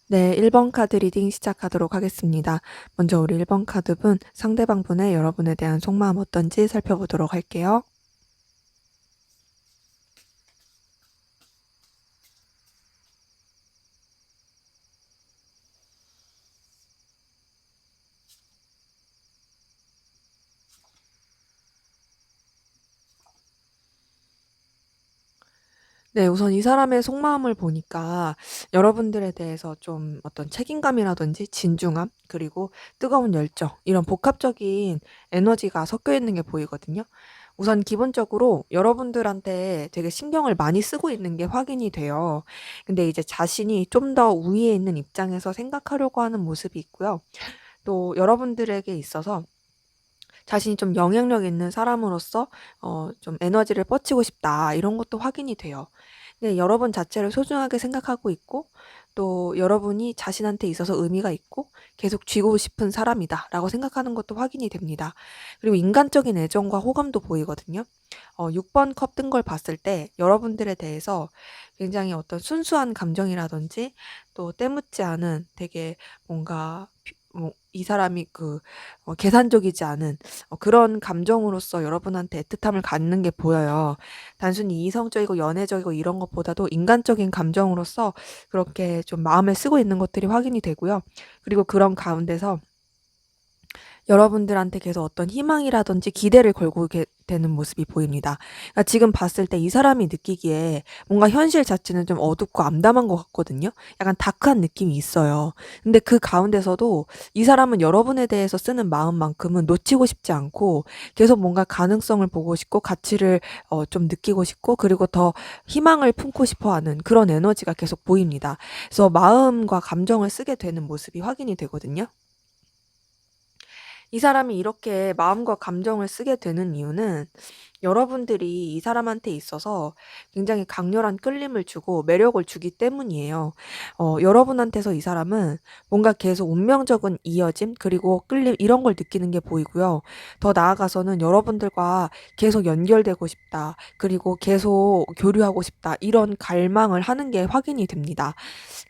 네, 1번 카드 리딩 시작하도록 하겠습니다. 먼저 우리 1번 카드분, 상대방 분의 여러분에 대한 속마음 어떤지 살펴보도록 할게요. 네, 우선 이 사람의 속마음을 보니까 여러분들에 대해서 좀 어떤 책임감이라든지 진중함, 그리고 뜨거운 열정, 이런 복합적인 에너지가 섞여 있는 게 보이거든요. 우선 기본적으로 여러분들한테 되게 신경을 많이 쓰고 있는 게 확인이 돼요. 근데 이제 자신이 좀 더 우위에 있는 입장에서 생각하려고 하는 모습이 있고요. 또 여러분들에게 있어서 자신이 좀 영향력 있는 사람으로서 좀 에너지를 뻗치고 싶다, 이런 것도 확인이 돼요. 네, 여러분 자체를 소중하게 생각하고 있고, 또 여러분이 자신한테 있어서 의미가 있고 계속 쥐고 싶은 사람이다 라고 생각하는 것도 확인이 됩니다. 그리고 인간적인 애정과 호감도 보이거든요. 6번 컵 뜬 걸 봤을 때 여러분들에 대해서 굉장히 어떤 순수한 감정이라든지, 또 때묻지 않은 되게 뭔가 이 사람이 계산적이지 않은 그런 감정으로서 여러분한테 애틋함을 갖는 게 보여요. 단순히 이성적이고 연애적이고 이런 것보다도 인간적인 감정으로서 그렇게 좀 마음을 쓰고 있는 것들이 확인이 되고요. 그리고 그런 가운데서 여러분들한테 계속 어떤 희망이라든지 기대를 걸고 되는 모습이 보입니다. 그러니까 지금 봤을 때 이 사람이 느끼기에 뭔가 현실 자체는 좀 어둡고 암담한 것 같거든요. 약간 다크한 느낌이 있어요. 근데 그 가운데서도 이 사람은 여러분에 대해서 쓰는 마음만큼은 놓치고 싶지 않고 계속 뭔가 가능성을 보고 싶고 가치를 좀 느끼고 싶고, 그리고 더 희망을 품고 싶어 하는 그런 에너지가 계속 보입니다. 그래서 마음과 감정을 쓰게 되는 모습이 확인이 되거든요. 이 사람이 이렇게 마음과 감정을 쓰게 되는 이유는 여러분들이 이 사람한테 있어서 굉장히 강렬한 끌림을 주고 매력을 주기 때문이에요. 여러분한테서 이 사람은 뭔가 계속 운명적인 이어짐, 그리고 끌림, 이런 걸 느끼는 게 보이고요. 더 나아가서는 여러분들과 계속 연결되고 싶다, 그리고 계속 교류하고 싶다, 이런 갈망을 하는 게 확인이 됩니다.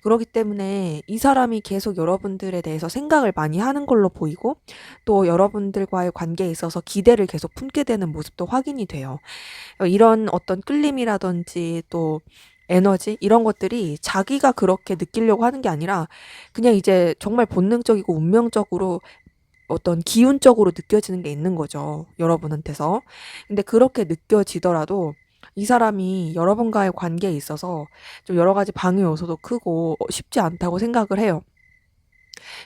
그렇기 때문에 이 사람이 계속 여러분들에 대해서 생각을 많이 하는 걸로 보이고, 또 여러분들과의 관계에 있어서 기대를 계속 품게 되는 모습도 확인이 돼요. 이런 어떤 끌림이라든지 또 에너지, 이런 것들이 자기가 그렇게 느끼려고 하는 게 아니라 그냥 이제 정말 본능적이고 운명적으로 어떤 기운적으로 느껴지는 게 있는 거죠, 여러분한테서. 근데 그렇게 느껴지더라도 이 사람이 여러분과의 관계에 있어서 좀 여러 가지 방해 요소도 크고 쉽지 않다고 생각을 해요.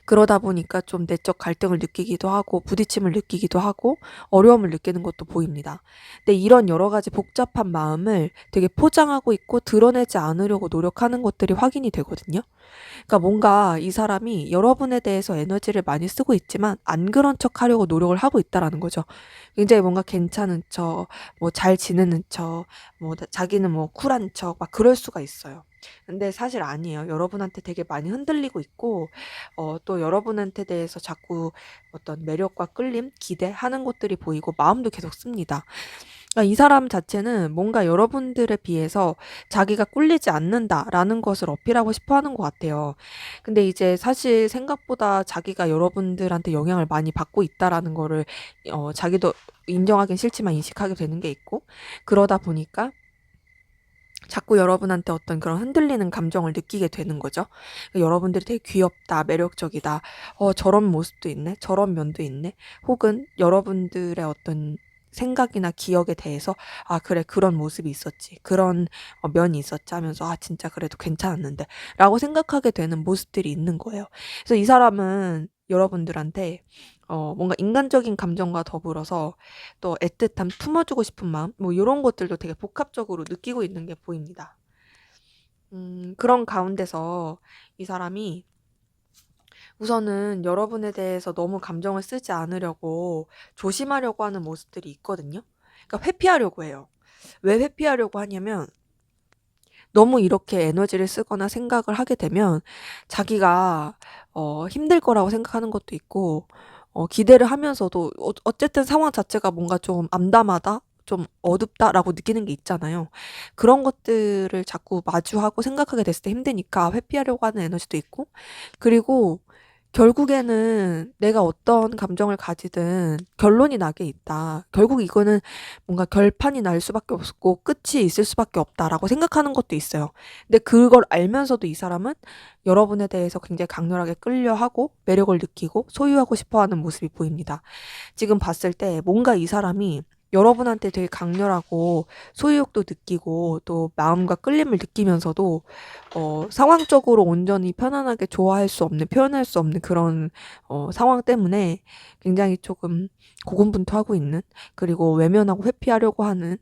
그러다 보니까 좀 내적 갈등을 느끼기도 하고 부딪힘을 느끼기도 하고 어려움을 느끼는 것도 보입니다. 근데 이런 여러 가지 복잡한 마음을 되게 포장하고 있고 드러내지 않으려고 노력하는 것들이 확인이 되거든요. 그러니까 뭔가 이 사람이 여러분에 대해서 에너지를 많이 쓰고 있지만 안 그런 척 하려고 노력을 하고 있다라는 거죠. 굉장히 뭔가 괜찮은 척, 뭐 잘 지내는 척, 뭐 자기는 뭐 쿨한 척, 막 그럴 수가 있어요. 근데 사실 아니에요. 여러분한테 되게 많이 흔들리고 있고, 또 여러분한테 대해서 자꾸 어떤 매력과 끌림, 기대하는 것들이 보이고 마음도 계속 씁니다. 그러니까 이 사람 자체는 뭔가 여러분들에 비해서 자기가 꿀리지 않는다라는 것을 어필하고 싶어 하는 것 같아요. 근데 이제 사실 생각보다 자기가 여러분들한테 영향을 많이 받고 있다라는 거를 자기도 인정하긴 싫지만 인식하게 되는 게 있고, 그러다 보니까 자꾸 여러분한테 어떤 그런 흔들리는 감정을 느끼게 되는 거죠. 여러분들이 되게 귀엽다, 매력적이다, 저런 모습도 있네, 저런 면도 있네, 혹은 여러분들의 어떤 생각이나 기억에 대해서 아 그래, 그런 모습이 있었지, 그런 면이 있었지 하면서 아 진짜 그래도 괜찮았는데 라고 생각하게 되는 모습들이 있는 거예요. 그래서 이 사람은 여러분들한테 뭔가 인간적인 감정과 더불어서 또 애틋함, 품어주고 싶은 마음, 뭐 이런 것들도 되게 복합적으로 느끼고 있는 게 보입니다. 그런 가운데서 이 사람이 우선은 여러분에 대해서 너무 감정을 쓰지 않으려고 조심하려고 하는 모습들이 있거든요. 그러니까 회피하려고 해요. 왜 회피하려고 하냐면 너무 이렇게 에너지를 쓰거나 생각을 하게 되면 자기가 힘들 거라고 생각하는 것도 있고, 기대를 하면서도 어쨌든 상황 자체가 뭔가 좀 암담하다, 좀 어둡다라고 느끼는 게 있잖아요. 그런 것들을 자꾸 마주하고 생각하게 됐을 때 힘드니까 회피하려고 하는 에너지도 있고, 그리고 결국에는 내가 어떤 감정을 가지든 결론이 나게 있다. 결국 이거는 뭔가 결판이 날 수밖에 없고 끝이 있을 수밖에 없다라고 생각하는 것도 있어요. 근데 그걸 알면서도 이 사람은 여러분에 대해서 굉장히 강렬하게 끌려하고 매력을 느끼고 소유하고 싶어 하는 모습이 보입니다. 지금 봤을 때 뭔가 이 사람이 여러분한테 되게 강렬하고 소유욕도 느끼고 또 마음과 끌림을 느끼면서도 상황적으로 온전히 편안하게 좋아할 수 없는, 표현할 수 없는 그런 상황 때문에 굉장히 조금 고군분투하고 있는, 그리고 외면하고 회피하려고 하는,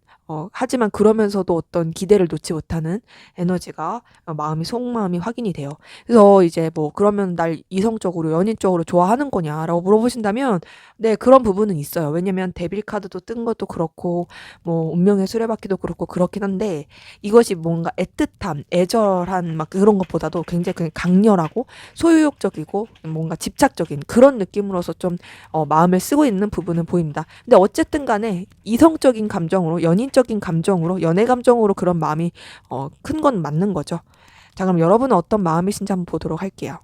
하지만 그러면서도 어떤 기대를 놓지 못하는 에너지가 마음이 속마음이 확인이 돼요. 그래서 이제 뭐 그러면 날 이성적으로 연인적으로 좋아하는 거냐라고 물어보신다면 네, 그런 부분은 있어요. 왜냐면 데빌 카드도 뜬 것도 그렇고 뭐 운명의 수레바퀴도 그렇고 그렇긴 한데, 이것이 뭔가 애틋함, 애절한 막 그런 것보다도 굉장히 그냥 강렬하고 소유욕적이고 뭔가 집착적인 그런 느낌으로서 좀 마음을 쓰고 있는 부분은 보입니다. 근데 어쨌든 간에 이성적인 감정으로, 연인적인 감정으로, 연애 감정으로 그런 마음이 큰 건 맞는 거죠. 자, 그럼 여러분은 어떤 마음이신지 한번 보도록 할게요.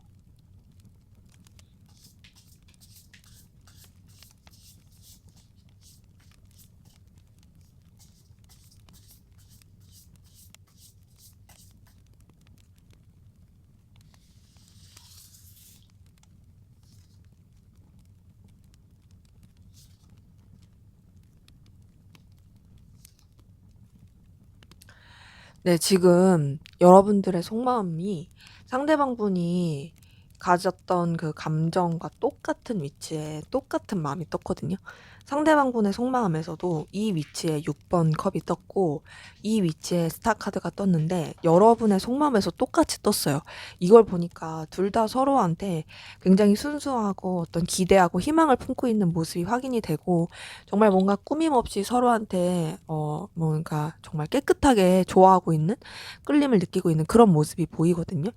네, 지금 여러분들의 속마음이 상대방 분이 가졌던 그 감정과 똑같은 위치에 똑같은 마음이 떴거든요. 상대방 분의 속마음에서도 이 위치에 6번 컵이 떴고 이 위치에 스타 카드가 떴는데 여러분의 속마음에서 똑같이 떴어요. 이걸 보니까 둘 다 서로한테 굉장히 순수하고 어떤 기대하고 희망을 품고 있는 모습이 확인이 되고, 정말 뭔가 꾸밈 없이 서로한테 뭔가 정말 깨끗하게 좋아하고 있는, 끌림을 느끼고 있는 그런 모습이 보이거든요.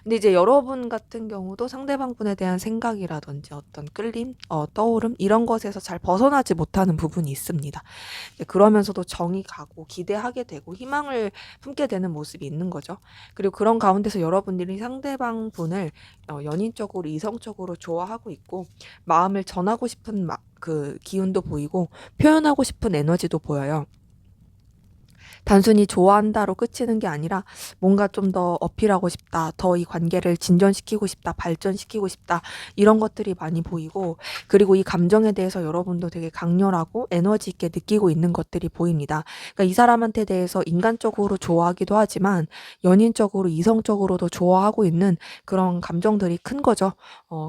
근데 이제 여러분 같은 경우도 상대방 분에 대한 생각이라든지 어떤 끌림, 떠오름 이런 것에서 잘 벗어나지 못하는 부분이 있습니다. 그러면서도 정이 가고 기대하게 되고 희망을 품게 되는 모습이 있는 거죠. 그리고 그런 가운데서 여러분들이 상대방 분을 연인적으로, 이성적으로 좋아하고 있고 마음을 전하고 싶은 그 기운도 보이고 표현하고 싶은 에너지도 보여요. 단순히 좋아한다로 그치는 게 아니라 뭔가 좀 더 어필하고 싶다, 더 이 관계를 진전시키고 싶다, 발전시키고 싶다, 이런 것들이 많이 보이고, 그리고 이 감정에 대해서 여러분도 되게 강렬하고 에너지 있게 느끼고 있는 것들이 보입니다. 그러니까 이 사람한테 대해서 인간적으로 좋아하기도 하지만 연인적으로, 이성적으로도 좋아하고 있는 그런 감정들이 큰 거죠.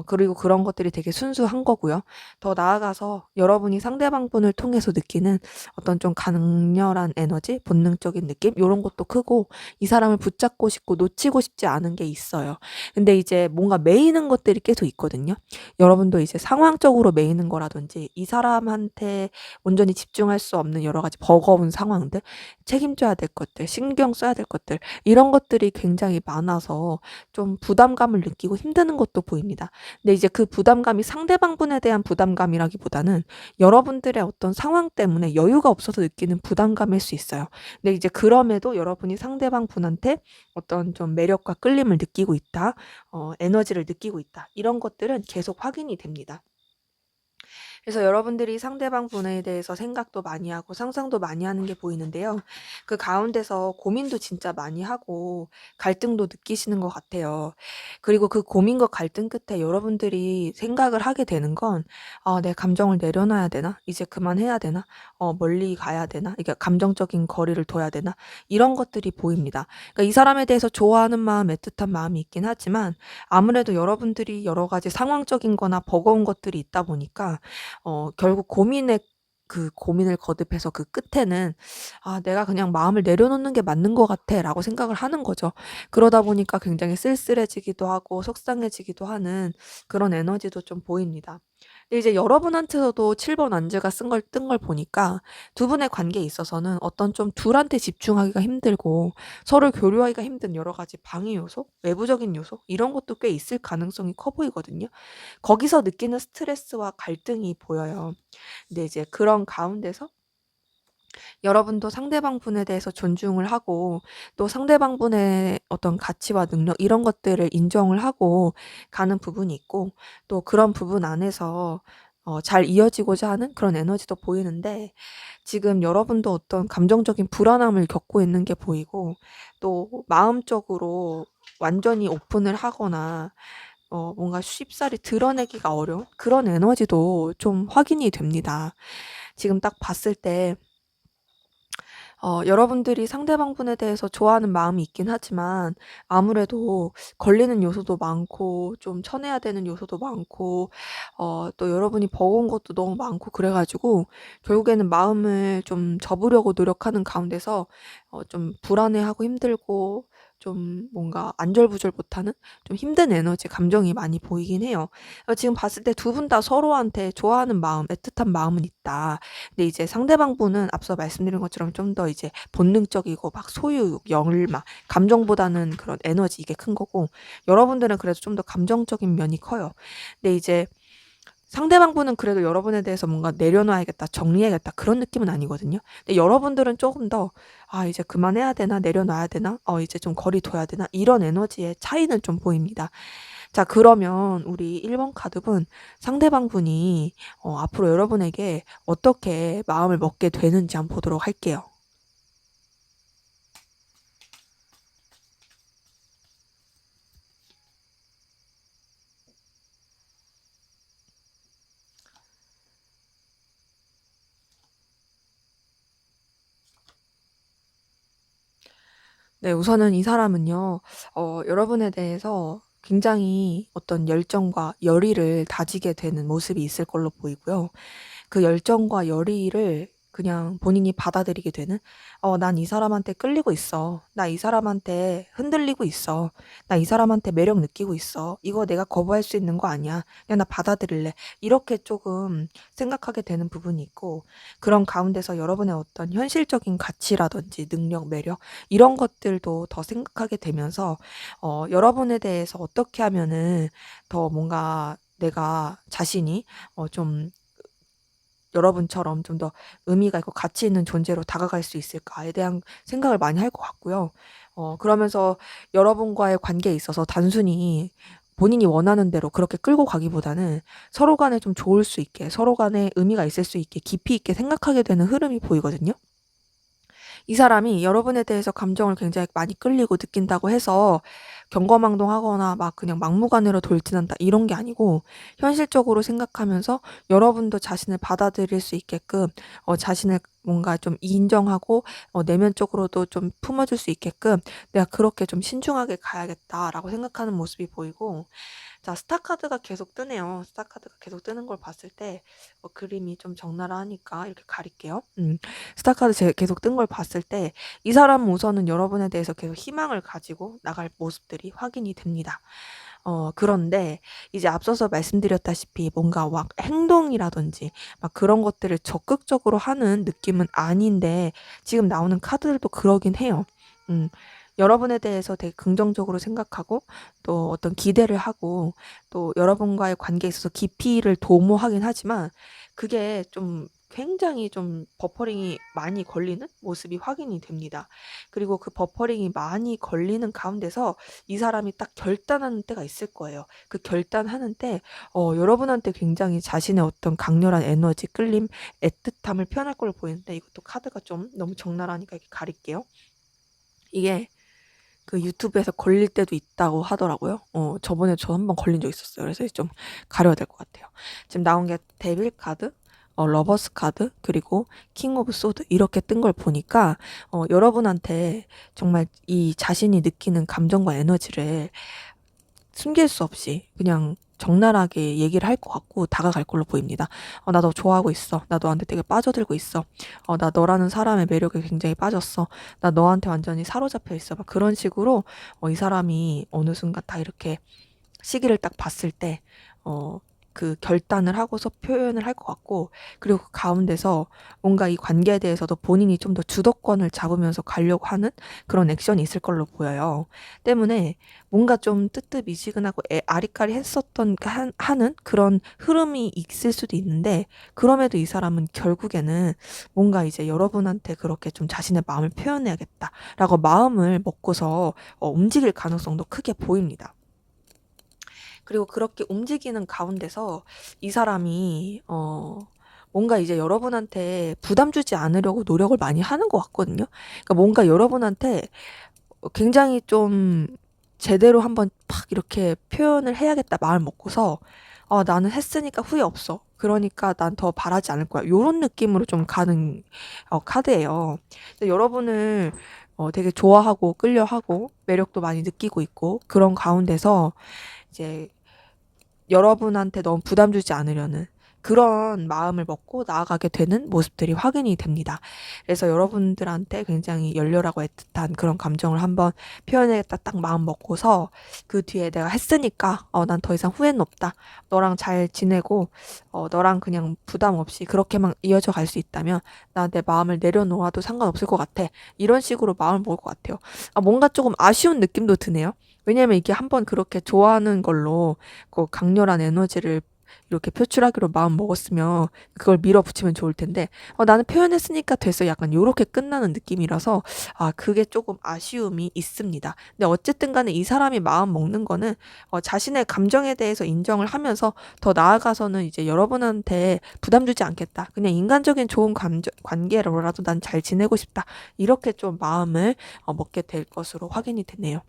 그리고 그런 것들이 되게 순수한 거고요. 더 나아가서 여러분이 상대방 분을 통해서 느끼는 어떤 좀 강렬한 에너지, 본능적인 느낌 요런 것도 크고, 이 사람을 붙잡고 싶고 놓치고 싶지 않은 게 있어요. 근데 이제 뭔가 매이는 것들이 계속 있거든요. 여러분도 이제 상황적으로 매이는 거라든지 이 사람한테 온전히 집중할 수 없는 여러 가지 버거운 상황들, 책임져야 될 것들, 신경 써야 될 것들, 이런 것들이 굉장히 많아서 좀 부담감을 느끼고 힘드는 것도 보입니다. 근데 이제 그 부담감이 상대방 분에 대한 부담감이라기보다는 여러분들의 어떤 상황 때문에 여유가 없어서 느끼는 부담감일 수 있어요. 근데 이제 그럼에도 여러분이 상대방 분한테 어떤 좀 매력과 끌림을 느끼고 있다, 에너지를 느끼고 있다, 이런 것들은 계속 확인이 됩니다. 그래서 여러분들이 상대방 분에 대해서 생각도 많이 하고 상상도 많이 하는 게 보이는데요. 그 가운데서 고민도 진짜 많이 하고 갈등도 느끼시는 것 같아요. 그리고 그 고민과 갈등 끝에 여러분들이 생각을 하게 되는 건, 내 감정을 내려놔야 되나? 이제 그만해야 되나? 멀리 가야 되나? 이게 감정적인 거리를 둬야 되나? 이런 것들이 보입니다. 그러니까 이 사람에 대해서 좋아하는 마음, 애틋한 마음이 있긴 하지만 아무래도 여러분들이 여러 가지 상황적인 거나 버거운 것들이 있다 보니까 결국 그 고민을 거듭해서 그 끝에는 '아, 내가 그냥 마음을 내려놓는 게 맞는 것 같아.'라고 생각을 하는 거죠. 그러다 보니까 굉장히 쓸쓸해지기도 하고 속상해지기도 하는 그런 에너지도 좀 보입니다. 근데 이제 여러분한테서도 7번 안즈가 뜬 걸 보니까 두 분의 관계에 있어서는 어떤 좀 둘한테 집중하기가 힘들고 서로 교류하기가 힘든 여러 가지 방해 요소, 외부적인 요소 이런 것도 꽤 있을 가능성이 커 보이거든요. 거기서 느끼는 스트레스와 갈등이 보여요. 근데 이제 그런 가운데서 여러분도 상대방 분에 대해서 존중을 하고 또 상대방 분의 어떤 가치와 능력 이런 것들을 인정을 하고 가는 부분이 있고 또 그런 부분 안에서 잘 이어지고자 하는 그런 에너지도 보이는데 지금 여러분도 어떤 감정적인 불안함을 겪고 있는 게 보이고 또 마음적으로 완전히 오픈을 하거나 뭔가 쉽사리 드러내기가 어려운 그런 에너지도 좀 확인이 됩니다. 지금 딱 봤을 때 여러분들이 상대방 분에 대해서 좋아하는 마음이 있긴 하지만 아무래도 걸리는 요소도 많고 좀 쳐내야 되는 요소도 많고 또 여러분이 버거운 것도 너무 많고 그래 가지고 결국에는 마음을 좀 접으려고 노력하는 가운데서 좀 불안해하고 힘들고 좀 뭔가 안절부절 못하는 좀 힘든 에너지, 감정이 많이 보이긴 해요. 지금 봤을 때 두 분 다 서로한테 좋아하는 마음, 애틋한 마음은 있다. 근데 이제 상대방 분은 앞서 말씀드린 것처럼 좀 더 이제 본능적이고 막 소유욕, 열망, 감정보다는 그런 에너지 이게 큰 거고 여러분들은 그래도 좀 더 감정적인 면이 커요. 근데 이제 상대방 분은 그래도 여러분에 대해서 뭔가 내려놔야겠다, 정리해야겠다 그런 느낌은 아니거든요. 근데 여러분들은 조금 더 '아 이제 그만해야 되나? 내려놔야 되나? 이제 좀 거리 둬야 되나?' 이런 에너지의 차이는 좀 보입니다. 자 그러면 우리 1번 카드분 상대방 분이 앞으로 여러분에게 어떻게 마음을 먹게 되는지 한번 보도록 할게요. 네 우선은 이 사람은요. 여러분에 대해서 굉장히 어떤 열정과 열의를 다지게 되는 모습이 있을 걸로 보이고요. 그 열정과 열의를 그냥 본인이 받아들이게 되는 '난 이 사람한테 끌리고 있어. 나 이 사람한테 흔들리고 있어. 나 이 사람한테 매력 느끼고 있어. 이거 내가 거부할 수 있는 거 아니야. 그냥 나 받아들일래.' 이렇게 조금 생각하게 되는 부분이 있고 그런 가운데서 여러분의 어떤 현실적인 가치라든지 능력, 매력 이런 것들도 더 생각하게 되면서 여러분에 대해서 어떻게 하면은 더 뭔가 내가 자신이 좀 여러분처럼 좀 더 의미가 있고 가치 있는 존재로 다가갈 수 있을까에 대한 생각을 많이 할 것 같고요. 그러면서 여러분과의 관계에 있어서 단순히 본인이 원하는 대로 그렇게 끌고 가기보다는 서로 간에 좀 좋을 수 있게 서로 간에 의미가 있을 수 있게 깊이 있게 생각하게 되는 흐름이 보이거든요. 이 사람이 여러분에 대해서 감정을 굉장히 많이 끌리고 느낀다고 해서 경거망동하거나 막 그냥 막무가내로 돌진한다 이런 게 아니고 현실적으로 생각하면서 여러분도 자신을 받아들일 수 있게끔 자신을 뭔가 좀 인정하고 내면적으로도 좀 품어줄 수 있게끔 '내가 그렇게 좀 신중하게 가야겠다.'라고 생각하는 모습이 보이고 자 스타 카드가 계속 뜨네요. 스타 카드가 계속 뜨는 걸 봤을 때 그림이 좀 적나라하니까 이렇게 가릴게요. 스타 카드 계속 뜬 걸 봤을 때 이 사람은 우선은 여러분에 대해서 계속 희망을 가지고 나갈 모습들이 확인이 됩니다. 그런데 이제 앞서서 말씀드렸다시피 뭔가 막 행동이라든지 막 그런 것들을 적극적으로 하는 느낌은 아닌데 지금 나오는 카드들도 그러긴 해요. 음. 여러분에 대해서 되게 긍정적으로 생각하고 또 어떤 기대를 하고 또 여러분과의 관계에 있어서 깊이를 도모하긴 하지만 그게 좀 굉장히 좀 버퍼링이 많이 걸리는 모습이 확인이 됩니다. 그리고 그 버퍼링이 많이 걸리는 가운데서 이 사람이 딱 결단하는 때가 있을 거예요. 그 결단하는 때 여러분한테 굉장히 자신의 어떤 강렬한 에너지, 끌림, 애틋함을 표현할 걸로 보이는데 이것도 카드가 좀 너무 적나라하니까 이렇게 가릴게요. 이게 그 유튜브에서 걸릴 때도 있다고 하더라고요. 저번에 저 한번 걸린 적 있었어요. 그래서 좀 가려야 될 것 같아요. 지금 나온 게 데빌 카드, 러버스 카드, 그리고 킹 오브 소드 이렇게 뜬 걸 보니까 여러분한테 정말 이 자신이 느끼는 감정과 에너지를 숨길 수 없이 그냥 적나라하게 얘기를 할 것 같고 다가갈 걸로 보입니다. 나 너 좋아하고 있어. 나 너한테 되게 빠져들고 있어. 나 너라는 사람의 매력에 굉장히 빠졌어. 나 너한테 완전히 사로잡혀 있어. 막 그런 식으로 이 사람이 어느 순간 다 이렇게 시기를 딱 봤을 때 그 결단을 하고서 표현을 할 것 같고, 그리고 그 가운데서 뭔가 이 관계에 대해서도 본인이 좀 더 주도권을 잡으면서 가려고 하는 그런 액션이 있을 걸로 보여요. 때문에 뭔가 좀 뜨뜻미지근하고 아리까리했었던 하는 그런 흐름이 있을 수도 있는데, 그럼에도 이 사람은 결국에는 뭔가 이제 여러분한테 그렇게 좀 자신의 마음을 표현해야겠다라고 마음을 먹고서 움직일 가능성도 크게 보입니다. 그리고 그렇게 움직이는 가운데서 이 사람이 뭔가 이제 여러분한테 부담 주지 않으려고 노력을 많이 하는 것 같거든요. 그러니까 뭔가 여러분한테 굉장히 좀 제대로 한번 팍 이렇게 표현을 해야겠다 마음을 먹고서 나는 했으니까 후회 없어. 그러니까 난 더 바라지 않을 거야. 요런 느낌으로 좀 가는 카드예요. 근데 여러분을 되게 좋아하고 끌려하고 매력도 많이 느끼고 있고 그런 가운데서 이제 여러분한테 너무 부담 주지 않으려는 그런 마음을 먹고 나아가게 되는 모습들이 확인이 됩니다. 그래서 여러분들한테 굉장히 열렬하고 애틋한 그런 감정을 한번 표현하겠다 딱 마음 먹고서 그 뒤에 내가 했으니까 난 더 이상 후회는 없다. 너랑 잘 지내고 너랑 그냥 부담 없이 그렇게만 이어져 갈 수 있다면 나 내 마음을 내려놓아도 상관없을 것 같아. 이런 식으로 마음을 먹을 것 같아요. 뭔가 조금 아쉬운 느낌도 드네요. 왜냐면 이게 한번 그렇게 좋아하는 걸로 그 강렬한 에너지를 이렇게 표출하기로 마음 먹었으면 그걸 밀어붙이면 좋을 텐데 나는 표현했으니까 됐어 약간 요렇게 끝나는 느낌이라서 그게 조금 아쉬움이 있습니다. 근데 어쨌든 간에 이 사람이 마음 먹는 거는 자신의 감정에 대해서 인정을 하면서 더 나아가서는 이제 여러분한테 부담 주지 않겠다. 그냥 인간적인 좋은 관계로라도 난 잘 지내고 싶다. 이렇게 좀 마음을 먹게 될 것으로 확인이 되네요.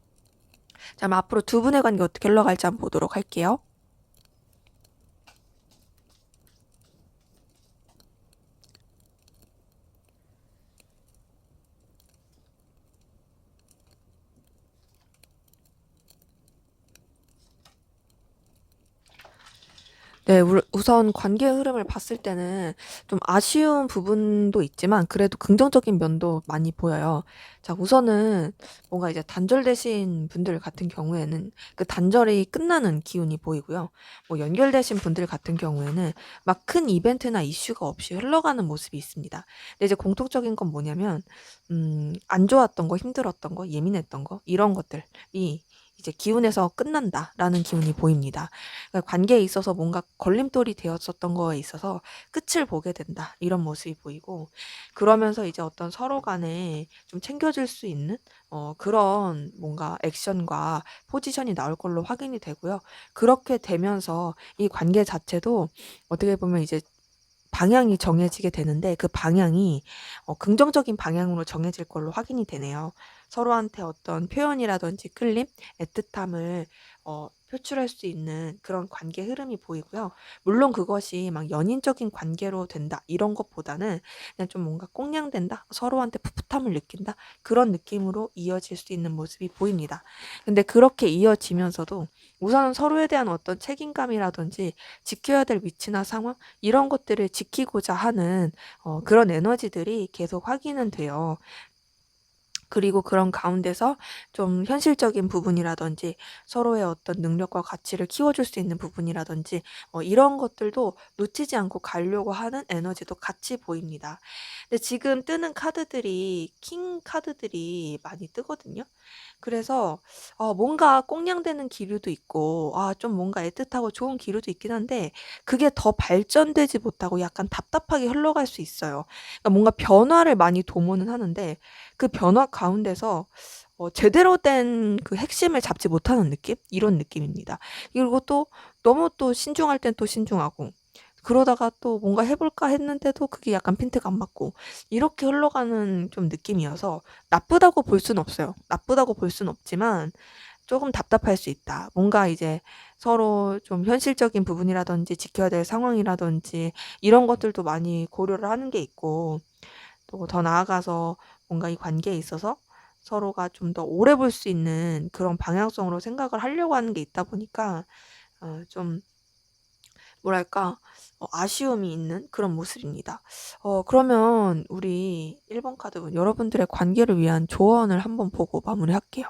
자, 그럼 앞으로 두 분의 관계 어떻게 흘러갈지 한번 보도록 할게요. 네, 우선 관계 흐름을 봤을 때는 좀 아쉬운 부분도 있지만 그래도 긍정적인 면도 많이 보여요. 자, 우선은 뭔가 이제 단절되신 분들 같은 경우에는 그 단절이 끝나는 기운이 보이고요. 뭐 연결되신 분들 같은 경우에는 막 큰 이벤트나 이슈가 없이 흘러가는 모습이 있습니다. 근데 이제 공통적인 건 뭐냐면, 안 좋았던 거, 힘들었던 거, 예민했던 거, 이런 것들이 이제 기운에서 끝난다라는 기운이 보입니다. 그러니까 관계에 있어서 뭔가 걸림돌이 되었었던 거에 있어서 끝을 보게 된다. 이런 모습이 보이고 그러면서 이제 어떤 서로 간에 좀 챙겨줄 수 있는 그런 뭔가 액션과 포지션이 나올 걸로 확인이 되고요. 그렇게 되면서 이 관계 자체도 어떻게 보면 이제 방향이 정해지게 되는데 그 방향이 긍정적인 방향으로 정해질 걸로 확인이 되네요. 서로한테 어떤 표현이라든지 끌림, 애틋함을 표출할 수 있는 그런 관계 흐름이 보이고요. 물론 그것이 막 연인적인 관계로 된다 이런 것보다는 그냥 좀 뭔가 꽁냥된다, 서로한테 풋풋함을 느낀다 그런 느낌으로 이어질 수 있는 모습이 보입니다. 근데 그렇게 이어지면서도 우선은 서로에 대한 어떤 책임감이라든지 지켜야 될 위치나 상황 이런 것들을 지키고자 하는 그런 에너지들이 계속 확인은 돼요. 그리고 그런 가운데서 좀 현실적인 부분이라든지 서로의 어떤 능력과 가치를 키워줄 수 있는 부분이라든지 이런 것들도 놓치지 않고 가려고 하는 에너지도 같이 보입니다. 근데 지금 뜨는 카드들이 킹 카드들이 많이 뜨거든요. 그래서 뭔가 꽁냥대는 기류도 있고 좀 뭔가 애틋하고 좋은 기류도 있긴 한데 그게 더 발전되지 못하고 약간 답답하게 흘러갈 수 있어요. 그러니까 뭔가 변화를 많이 도모는 하는데 그 변화 가운데서 제대로 된 그 핵심을 잡지 못하는 느낌? 이런 느낌입니다. 그리고 또 너무 또 신중할 땐 또 신중하고 그러다가 또 뭔가 해볼까 했는데도 그게 약간 핀트가 안 맞고 이렇게 흘러가는 좀 느낌이어서 나쁘다고 볼 순 없어요. 나쁘다고 볼 순 없지만 조금 답답할 수 있다. 뭔가 이제 서로 좀 현실적인 부분이라든지 지켜야 될 상황이라든지 이런 것들도 많이 고려를 하는 게 있고 또 더 나아가서 뭔가 이 관계에 있어서 서로가 좀 더 오래 볼 수 있는 그런 방향성으로 생각을 하려고 하는 게 있다 보니까 좀 뭐랄까 아쉬움이 있는 그런 모습입니다. 그러면 우리 1번 카드 여러분들의 관계를 위한 조언을 한번 보고 마무리할게요.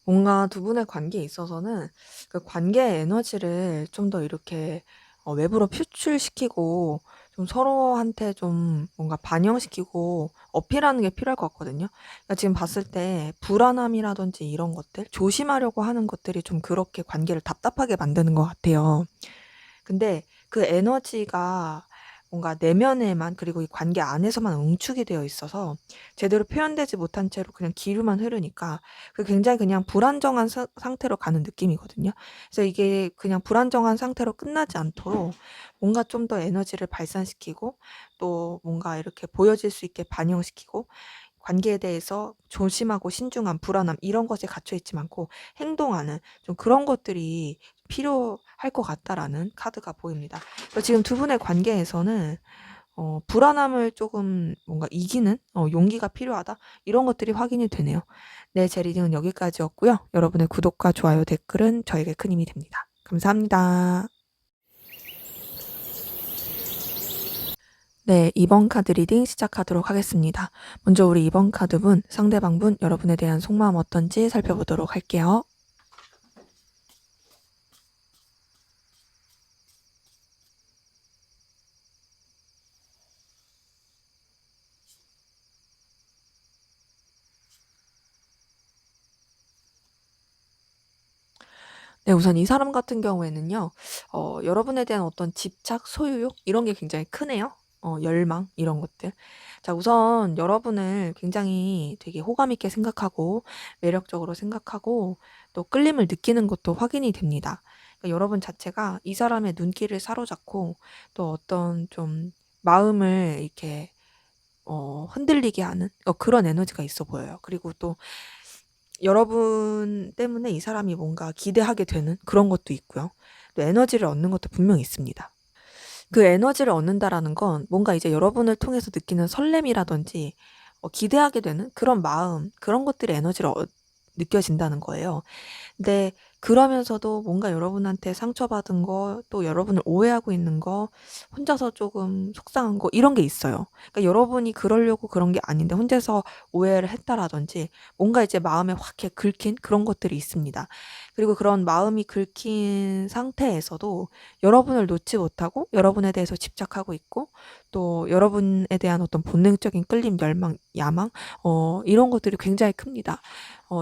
뭔가 두 분의 관계에 있어서는 그 관계의 에너지를 좀 더 이렇게 외부로 표출시키고 좀 서로한테 좀 뭔가 반영시키고 어필하는 게 필요할 것 같거든요. 그러니까 지금 봤을 때 불안함이라든지 이런 것들, 조심하려고 하는 것들이 좀 그렇게 관계를 답답하게 만드는 것 같아요. 근데 그 에너지가 뭔가 내면에만 그리고 이 관계 안에서만 응축이 되어 있어서 제대로 표현되지 못한 채로 그냥 기류만 흐르니까 그 굉장히 그냥 불안정한 상태로 가는 느낌이거든요. 그래서 이게 그냥 불안정한 상태로 끝나지 않도록 뭔가 좀 더 에너지를 발산시키고 또 뭔가 이렇게 보여질 수 있게 반영시키고 관계에 대해서 조심하고 신중함, 불안함 이런 것에 갇혀 있지 않고 행동하는 좀 그런 것들이 필요할 것 같다라는 카드가 보입니다. 그래서 지금 두 분의 관계에서는 불안함을 조금 뭔가 이기는 용기가 필요하다. 이런 것들이 확인이 되네요. 네, 제 리딩은 여기까지였고요. 여러분의 구독과 좋아요, 댓글은 저에게 큰 힘이 됩니다. 감사합니다. 네, 2번 카드 리딩 시작하도록 하겠습니다. 먼저 우리 2번 카드분, 상대방분, 여러분에 대한 속마음 어떤지 살펴보도록 할게요. 네, 우선 이 사람 같은 경우에는요, 여러분에 대한 어떤 집착, 소유욕, 이런 게 굉장히 크네요. 열망, 이런 것들. 자, 우선 여러분을 굉장히 되게 호감 있게 생각하고, 매력적으로 생각하고, 또 끌림을 느끼는 것도 확인이 됩니다. 그러니까 여러분 자체가 이 사람의 눈길을 사로잡고, 또 어떤 좀 마음을 이렇게, 흔들리게 하는 그런 에너지가 있어 보여요. 그리고 또 여러분 때문에 이 사람이 뭔가 기대하게 되는 그런 것도 있고요. 또 에너지를 얻는 것도 분명히 있습니다. 그 에너지를 얻는다라는 건 뭔가 이제 여러분을 통해서 느끼는 설렘이라든지 기대하게 되는 그런 마음, 그런 것들이 에너지를 느껴진다는 거예요. 근데 그러면서도 뭔가 여러분한테 상처받은 거, 또 여러분을 오해하고 있는 거, 혼자서 조금 속상한 거, 이런 게 있어요. 그러니까 여러분이 그러려고 그런 게 아닌데 혼자서 오해를 했다라든지 뭔가 이제 마음에 확 이렇게 긁힌 그런 것들이 있습니다. 그리고 그런 마음이 긁힌 상태에서도 여러분을 놓지 못하고 여러분에 대해서 집착하고 있고 또 여러분에 대한 어떤 본능적인 끌림, 열망, 야망, 이런 것들이 굉장히 큽니다.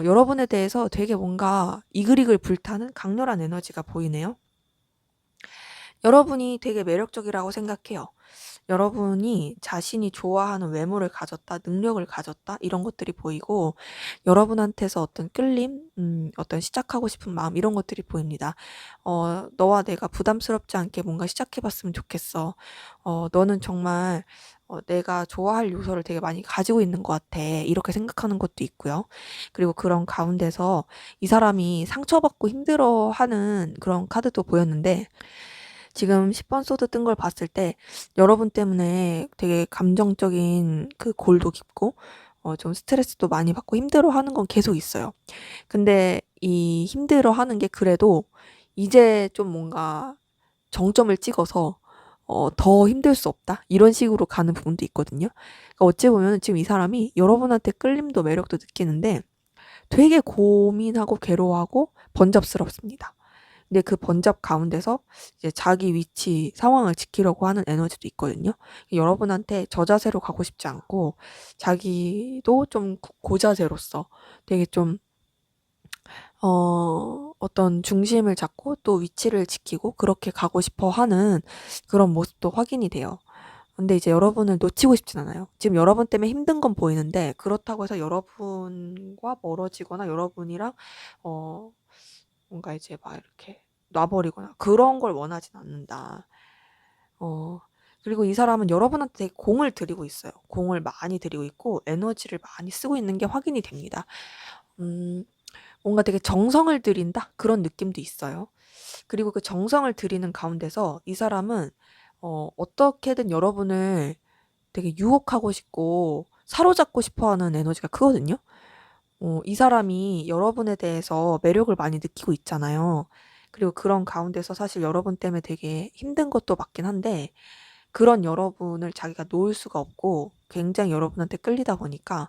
여러분에 대해서 되게 뭔가 이글이글 불타는 강렬한 에너지가 보이네요. 여러분이 되게 매력적이라고 생각해요. 여러분이 자신이 좋아하는 외모를 가졌다, 능력을 가졌다, 이런 것들이 보이고, 여러분한테서 어떤 끌림, 어떤 시작하고 싶은 마음, 이런 것들이 보입니다. 너와 내가 부담스럽지 않게 뭔가 시작해봤으면 좋겠어. 너는 정말 내가 좋아할 요소를 되게 많이 가지고 있는 것 같아. 이렇게 생각하는 것도 있고요. 그리고 그런 가운데서 이 사람이 상처받고 힘들어하는 그런 카드도 보였는데, 지금 10번 소드 뜬 걸 봤을 때 여러분 때문에 되게 감정적인 그 골도 깊고 좀 스트레스도 많이 받고 힘들어하는 건 계속 있어요. 근데 이 힘들어하는 게 그래도 이제 좀 뭔가 정점을 찍어서 더 힘들 수 없다 이런 식으로 가는 부분도 있거든요. 그러니까 어찌 보면 지금 이 사람이 여러분한테 끌림도 매력도 느끼는데 되게 고민하고 괴로워하고 번잡스럽습니다. 근데 그 번잡 가운데서 이제 자기 위치, 상황을 지키려고 하는 에너지도 있거든요. 여러분한테 저자세로 가고 싶지 않고 자기도 좀 고자세로서 되게 좀 어떤 중심을 잡고 또 위치를 지키고 그렇게 가고 싶어 하는 그런 모습도 확인이 돼요. 근데 이제 여러분을 놓치고 싶진 않아요. 지금 여러분 때문에 힘든 건 보이는데 그렇다고 해서 여러분과 멀어지거나 여러분이랑 어 뭔가 이제 막 이렇게 놔버리거나 그런 걸 원하진 않는다. 어 그리고 이 사람은 여러분한테 되게 공을 들이고 있어요. 공을 많이 들이고 있고 에너지를 많이 쓰고 있는 게 확인이 됩니다. 음 뭔가 되게 정성을 들인다? 그런 느낌도 있어요. 그리고 그 정성을 들이는 가운데서 이 사람은 어떻게든 여러분을 되게 유혹하고 싶고 사로잡고 싶어 하는 에너지가 크거든요. 이 사람이 여러분에 대해서 매력을 많이 느끼고 있잖아요. 그리고 그런 가운데서 사실 여러분 때문에 되게 힘든 것도 맞긴 한데 그런 여러분을 자기가 놓을 수가 없고 굉장히 여러분한테 끌리다 보니까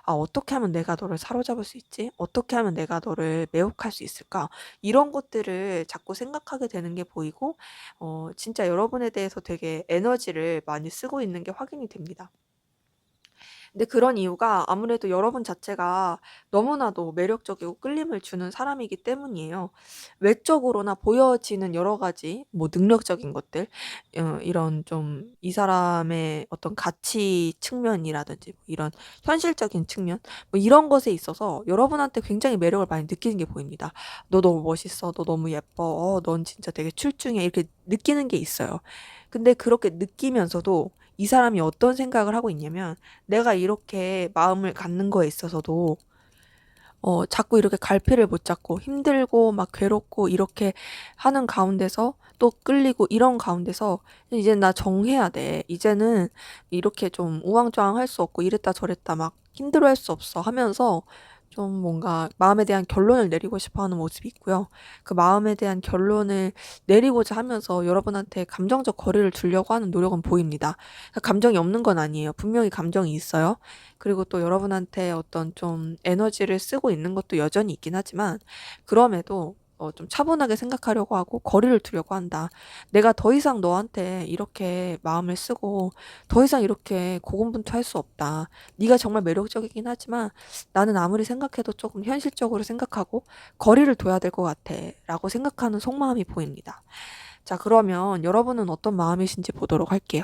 어떻게 하면 내가 너를 사로잡을 수 있지? 어떻게 하면 내가 너를 매혹할 수 있을까? 이런 것들을 자꾸 생각하게 되는 게 보이고 진짜 여러분에 대해서 되게 에너지를 많이 쓰고 있는 게 확인이 됩니다. 근데 그런 이유가 아무래도 여러분 자체가 너무나도 매력적이고 끌림을 주는 사람이기 때문이에요. 외적으로나 보여지는 여러 가지 뭐 능력적인 것들, 이런 좀 이 사람의 어떤 가치 측면이라든지 뭐 이런 현실적인 측면, 뭐 이런 것에 있어서 여러분한테 굉장히 매력을 많이 느끼는 게 보입니다. 너 너무 멋있어. 너 너무 예뻐. 넌 진짜 되게 출중해. 이렇게 느끼는 게 있어요. 근데 그렇게 느끼면서도 이 사람이 어떤 생각을 하고 있냐면 내가 이렇게 마음을 갖는 거에 있어서도 자꾸 이렇게 갈피를 못 잡고 힘들고 막 괴롭고 이렇게 하는 가운데서 또 끌리고 이런 가운데서 이제 나 정해야 돼. 이제는 이렇게 좀 우왕좌왕 할 수 없고 이랬다 저랬다 막 힘들어 할 수 없어 하면서 좀 뭔가 마음에 대한 결론을 내리고 싶어 하는 모습이 있고요. 그 마음에 대한 결론을 내리고자 하면서 여러분한테 감정적 거리를 두려고 하는 노력은 보입니다. 그러니까 감정이 없는 건 아니에요. 분명히 감정이 있어요. 그리고 또 여러분한테 어떤 좀 에너지를 쓰고 있는 것도 여전히 있긴 하지만 그럼에도 좀 차분하게 생각하려고 하고 거리를 두려고 한다. 내가 더 이상 너한테 이렇게 마음을 쓰고 더 이상 이렇게 고군분투할 수 없다. 네가 정말 매력적이긴 하지만 나는 아무리 생각해도 조금 현실적으로 생각하고 거리를 둬야 될 것 같아. 라고 생각하는 속마음이 보입니다. 자, 그러면 여러분은 어떤 마음이신지 보도록 할게요.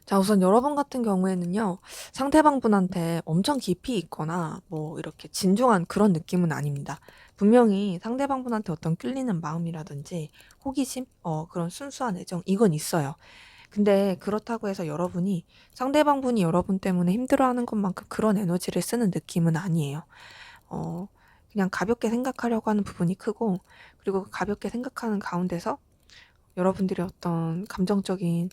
자, 우선 여러분 같은 경우에는요, 상대방분한테 엄청 깊이 있거나, 뭐, 이렇게 진중한 그런 느낌은 아닙니다. 분명히 상대방분한테 어떤 끌리는 마음이라든지, 호기심, 그런 순수한 애정, 이건 있어요. 근데 그렇다고 해서 여러분이, 상대방분이 여러분 때문에 힘들어하는 것만큼 그런 에너지를 쓰는 느낌은 아니에요. 어, 그냥 가볍게 생각하려고 하는 부분이 크고, 그리고 가볍게 생각하는 가운데서 여러분들의 어떤 감정적인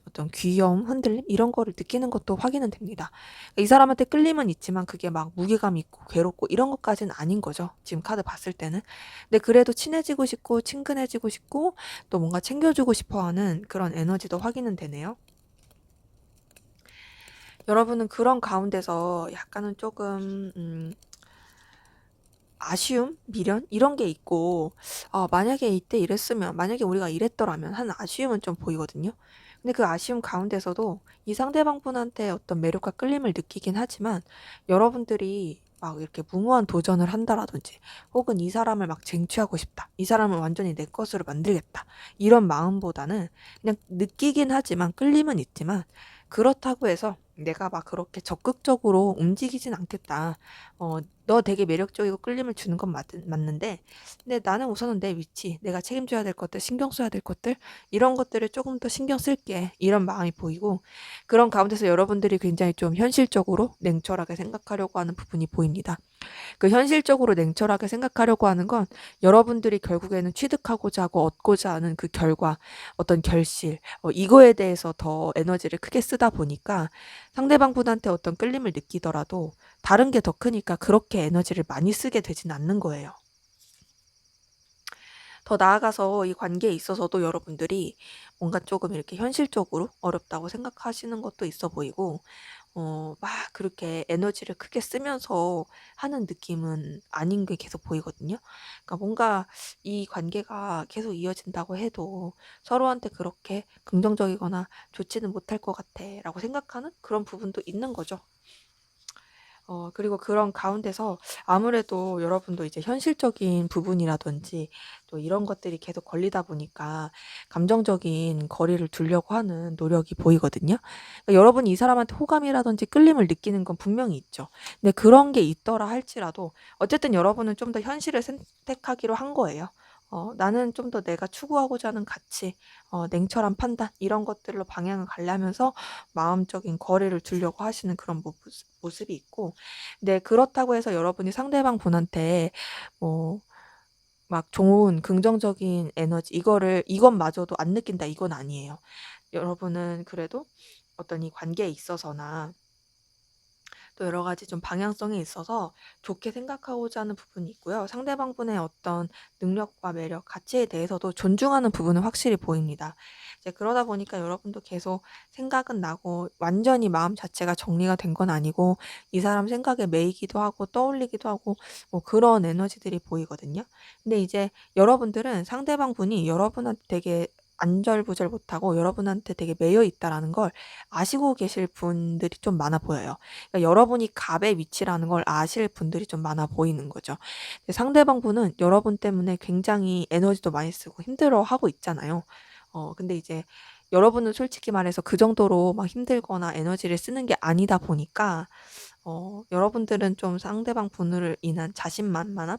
어떤 귀여움, 흔들림 이런 거를 느끼는 것도 확인은 됩니다. 이 사람한테 끌림은 있지만 그게 막 무게감 있고 괴롭고 이런 것까지는 아닌 거죠. 지금 카드 봤을 때는. 근데 그래도 친해지고 싶고 친근해지고 싶고 또 뭔가 챙겨주고 싶어 하는 그런 에너지도 확인은 되네요. 여러분은 그런 가운데서 약간은 조금 아쉬움, 미련 이런 게 있고 만약에 이때 이랬으면 만약에 우리가 이랬더라면 하는 아쉬움은 좀 보이거든요. 근데 그 아쉬움 가운데서도 이 상대방분한테 어떤 매력과 끌림을 느끼긴 하지만 여러분들이 막 이렇게 무모한 도전을 한다라든지 혹은 이 사람을 막 쟁취하고 싶다. 이 사람을 완전히 내 것으로 만들겠다. 이런 마음보다는 그냥 느끼긴 하지만 끌림은 있지만 그렇다고 해서 내가 막 그렇게 적극적으로 움직이진 않겠다. 너 되게 매력적이고 끌림을 주는 건 맞는데, 근데 나는 우선은 내 위치, 내가 책임져야 될 것들, 신경 써야 될 것들, 이런 것들을 조금 더 신경 쓸게. 이런 마음이 보이고, 그런 가운데서 여러분들이 굉장히 좀 현실적으로 냉철하게 생각하려고 하는 부분이 보입니다. 그 현실적으로 냉철하게 생각하려고 하는 건 여러분들이 결국에는 취득하고자 하고 얻고자 하는 그 결과, 어떤 결실, 이거에 대해서 더 에너지를 크게 쓰다 보니까 상대방분한테 어떤 끌림을 느끼더라도 다른 게 더 크니까 그렇게 에너지를 많이 쓰게 되진 않는 거예요. 더 나아가서 이 관계에 있어서도 여러분들이 뭔가 조금 이렇게 현실적으로 어렵다고 생각하시는 것도 있어 보이고, 막 그렇게 에너지를 크게 쓰면서 하는 느낌은 아닌 게 계속 보이거든요. 그러니까 뭔가 이 관계가 계속 이어진다고 해도 서로한테 그렇게 긍정적이거나 좋지는 못할 것 같아 라고 생각하는 그런 부분도 있는 거죠. 그리고 그런 가운데서 아무래도 여러분도 이제 현실적인 부분이라든지 또 이런 것들이 계속 걸리다 보니까 감정적인 거리를 두려고 하는 노력이 보이거든요. 그러니까 여러분이 이 사람한테 호감이라든지 끌림을 느끼는 건 분명히 있죠. 근데 그런 게 있더라 할지라도 어쨌든 여러분은 좀 더 현실을 선택하기로 한 거예요. 나는 좀 더 내가 추구하고자 하는 가치, 냉철한 판단 이런 것들로 방향을 가려면서 마음적인 거리를 두려고 하시는 그런 모습이 있고, 네, 그렇다고 해서 여러분이 상대방 분한테 뭐 막 좋은 긍정적인 에너지 이것마저도 안 느낀다 이건 아니에요. 여러분은 그래도 어떤 이 관계에 있어서나 또 여러 가지 좀 방향성이 있어서 좋게 생각하고자 하는 부분이 있고요. 상대방분의 어떤 능력과 매력, 가치에 대해서도 존중하는 부분은 확실히 보입니다. 이제 그러다 보니까 여러분도 계속 생각은 나고 완전히 마음 자체가 정리가 된 건 아니고 이 사람 생각에 매이기도 하고 떠올리기도 하고 뭐 그런 에너지들이 보이거든요. 근데 이제 여러분들은 상대방분이 여러분한테 되게 안절부절 못하고 여러분한테 되게 매여 있다라는 걸 아시고 계실 분들이 좀 많아 보여요. 그러니까 여러분이 갑의 위치라는 걸 아실 분들이 좀 많아 보이는 거죠. 상대방 분은 여러분 때문에 굉장히 에너지도 많이 쓰고 힘들어하고 있잖아요. 근데 이제 여러분은 솔직히 말해서 그 정도로 막 힘들거나 에너지를 쓰는 게 아니다 보니까 여러분들은 좀 상대방 분으로 인한 자신만만함,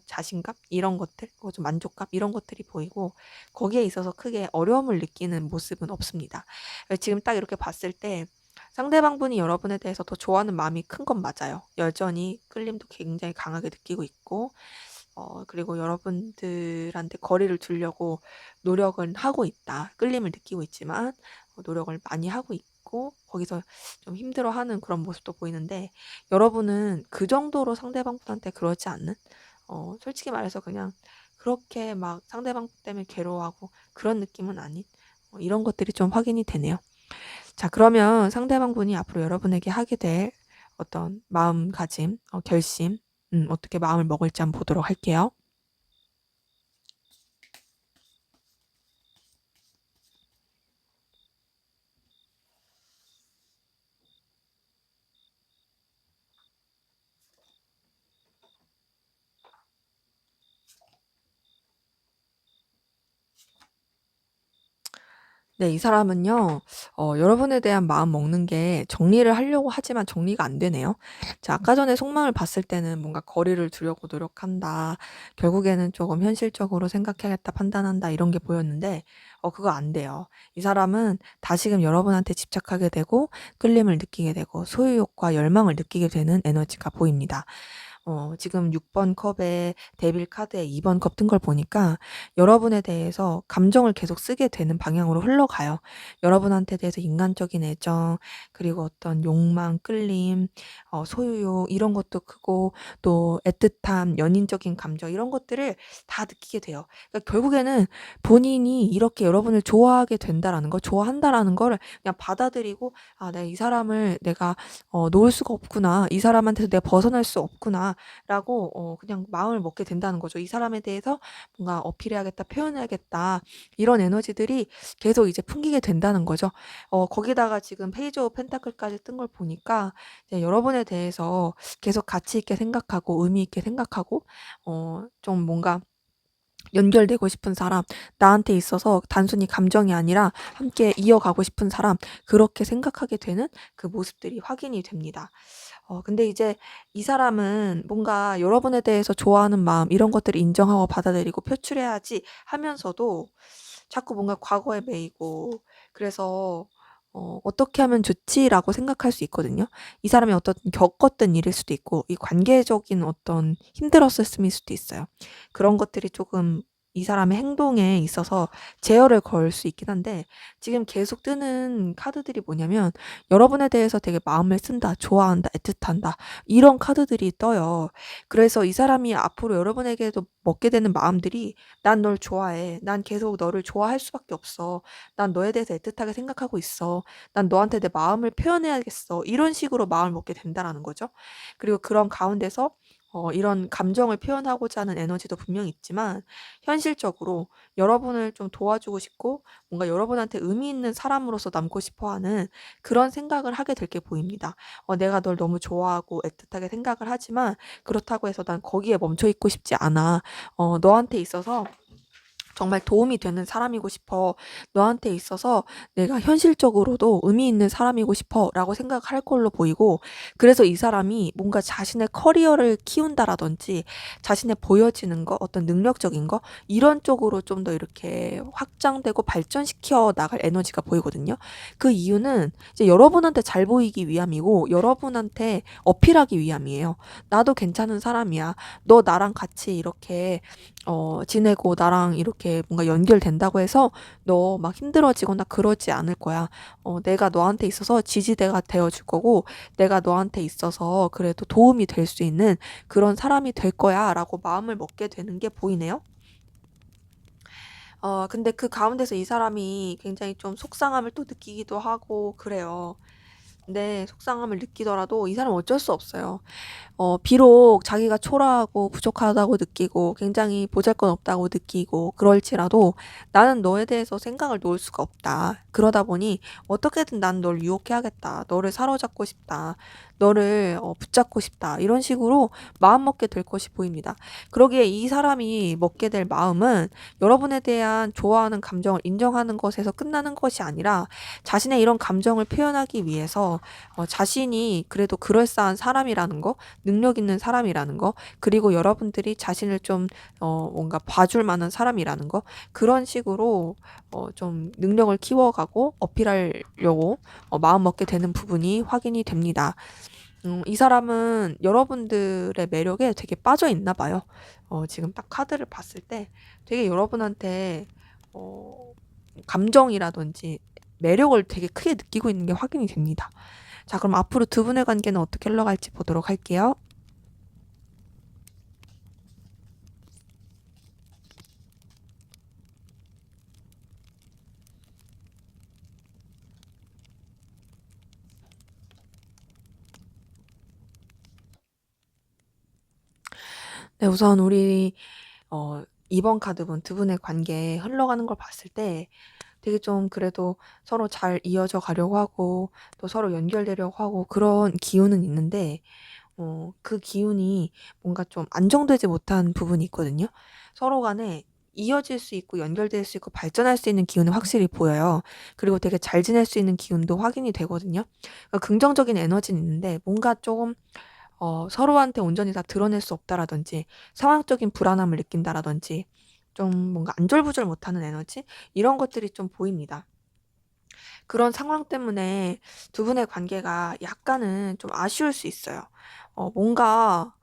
자신감 이런 것들, 좀 만족감 이런 것들이 보이고 거기에 있어서 크게 어려움을 느끼는 모습은 없습니다. 지금 딱 이렇게 봤을 때 상대방 분이 여러분에 대해서 더 좋아하는 마음이 큰 건 맞아요. 여전히 끌림도 굉장히 강하게 느끼고 있고 그리고 여러분들한테 거리를 두려고 노력은 하고 있다. 끌림을 느끼고 있지만 노력을 많이 하고 있고 거기서 좀 힘들어하는 그런 모습도 보이는데 여러분은 그 정도로 상대방 분한테 그러지 않는 솔직히 말해서 그냥 그렇게 막 상대방 때문에 괴로워하고 그런 느낌은 아닌 이런 것들이 좀 확인이 되네요. 자, 그러면 상대방 분이 앞으로 여러분에게 하게 될 어떤 마음가짐, 결심, 어떻게 마음을 먹을지 한번 보도록 할게요. 네, 이 사람은요, 여러분에 대한 마음 먹는 게 정리를 하려고 하지만 정리가 안 되네요. 자, 아까 전에 속마음을 봤을 때는 뭔가 거리를 두려고 노력한다. 결국에는 조금 현실적으로 생각해야겠다, 판단한다, 이런 게 보였는데, 그거 안 돼요. 이 사람은 다시금 여러분한테 집착하게 되고, 끌림을 느끼게 되고, 소유욕과 열망을 느끼게 되는 에너지가 보입니다. 지금 6번 컵에 데빌 카드에 2번 컵 뜬 걸 보니까 여러분에 대해서 감정을 계속 쓰게 되는 방향으로 흘러가요. 여러분한테 대해서 인간적인 애정, 그리고 어떤 욕망, 끌림, 소유욕 이런 것도 크고 또 애틋함, 연인적인 감정 이런 것들을 다 느끼게 돼요. 그러니까 결국에는 본인이 이렇게 여러분을 좋아하게 된다라는 거, 좋아한다라는 거를 그냥 받아들이고 아, 내가 이 사람을 내가 놓을 수가 없구나. 이 사람한테서 내가 벗어날 수 없구나라고 그냥 마음을 먹게 된다는 거죠. 이 사람에 대해서 뭔가 어필해야겠다, 표현해야겠다. 이런 에너지들이 계속 이제 풍기게 된다는 거죠. 거기다가 지금 페이지 오브 펜타클까지 뜬 걸 보니까 이제 여러분에 대해서 계속 가치 있게 생각하고 의미 있게 생각하고 좀 뭔가 연결되고 싶은 사람, 나한테 있어서 단순히 감정이 아니라 함께 이어가고 싶은 사람, 그렇게 생각하게 되는 그 모습들이 확인이 됩니다. 근데 이제 이 사람은 뭔가 여러분에 대해서 좋아하는 마음, 이런 것들을 인정하고 받아들이고 표출해야지 하면서도 자꾸 뭔가 과거에 매이고, 그래서 어떻게 하면 좋지라고 생각할 수 있거든요. 이 사람이 어떤 겪었던 일일 수도 있고, 이 관계적인 어떤 힘들었을 수도 있어요. 그런 것들이 조금 이 사람의 행동에 있어서 제어를 걸 수 있긴 한데 지금 계속 뜨는 카드들이 뭐냐면 여러분에 대해서 되게 마음을 쓴다, 좋아한다, 애틋한다 이런 카드들이 떠요. 그래서 이 사람이 앞으로 여러분에게도 먹게 되는 마음들이 난 널 좋아해. 난 계속 너를 좋아할 수밖에 없어. 난 너에 대해서 애틋하게 생각하고 있어. 난 너한테 내 마음을 표현해야겠어. 이런 식으로 마음을 먹게 된다라는 거죠. 그리고 그런 가운데서 이런 감정을 표현하고자 하는 에너지도 분명히 있지만 현실적으로 여러분을 좀 도와주고 싶고 뭔가 여러분한테 의미 있는 사람으로서 남고 싶어 하는 그런 생각을 하게 될 게 보입니다. 내가 널 너무 좋아하고 애틋하게 생각을 하지만 그렇다고 해서 난 거기에 멈춰 있고 싶지 않아. 너한테 있어서 정말 도움이 되는 사람이고 싶어. 너한테 있어서 내가 현실적으로도 의미 있는 사람이고 싶어. 라고 생각할 걸로 보이고, 그래서 이 사람이 뭔가 자신의 커리어를 키운다라든지, 자신의 보여지는 거, 어떤 능력적인 거, 이런 쪽으로 좀 더 이렇게 확장되고 발전시켜 나갈 에너지가 보이거든요. 그 이유는 이제 여러분한테 잘 보이기 위함이고, 여러분한테 어필하기 위함이에요. 나도 괜찮은 사람이야. 너 나랑 같이 이렇게 지내고 나랑 이렇게 뭔가 연결된다고 해서 너 막 힘들어지거나 그러지 않을 거야. 내가 너한테 있어서 지지대가 되어줄 거고, 내가 너한테 있어서 그래도 도움이 될 수 있는 그런 사람이 될 거야. 라고 마음을 먹게 되는 게 보이네요. 근데 그 가운데서 이 사람이 굉장히 좀 속상함을 또 느끼기도 하고 그래요. 근데 속상함을 느끼더라도 이 사람은 어쩔 수 없어요. 비록 자기가 초라하고 부족하다고 느끼고 굉장히 보잘것없다고 느끼고 그럴지라도 나는 너에 대해서 생각을 놓을 수가 없다. 그러다 보니 어떻게든 난 널 유혹해야겠다. 너를 사로잡고 싶다. 너를 붙잡고 싶다. 이런 식으로 마음 먹게 될 것이 보입니다. 그러기에 이 사람이 먹게 될 마음은 여러분에 대한 좋아하는 감정을 인정하는 것에서 끝나는 것이 아니라 자신의 이런 감정을 표현하기 위해서 자신이 그래도 그럴싸한 사람이라는 거, 능력 있는 사람이라는 거, 그리고 여러분들이 자신을 좀 뭔가 봐줄 만한 사람이라는 거, 그런 식으로 좀 능력을 키워가고 어필하려고 마음 먹게 되는 부분이 확인이 됩니다. 이 사람은 여러분들의 매력에 되게 빠져 있나 봐요. 지금 딱 카드를 봤을 때 되게 여러분한테 어, 감정이라든지 매력을 되게 크게 느끼고 있는 게 확인이 됩니다. 자, 그럼 앞으로 두 분의 관계는 어떻게 흘러갈지 보도록 할게요. 네, 우선 우리 이번 카드분 두 분의 관계 흘러가는 걸 봤을 때 되게 좀 그래도 서로 잘 이어져 가려고 하고 또 서로 연결되려고 하고 그런 기운은 있는데 그 기운이 뭔가 좀 안정되지 못한 부분이 있거든요. 서로 간에 이어질 수 있고 연결될 수 있고 발전할 수 있는 기운은 확실히 보여요. 그리고 되게 잘 지낼 수 있는 기운도 확인이 되거든요. 그러니까 긍정적인 에너지는 있는데 뭔가 조금 서로한테 온전히 다 드러낼 수 없다라든지 상황적인 불안함을 느낀다라든지 좀 뭔가 안절부절 못하는 에너지 이런 것들이 좀 보입니다. 그런 상황 때문에 두 분의 관계가 약간은 좀 아쉬울 수 있어요. 뭔가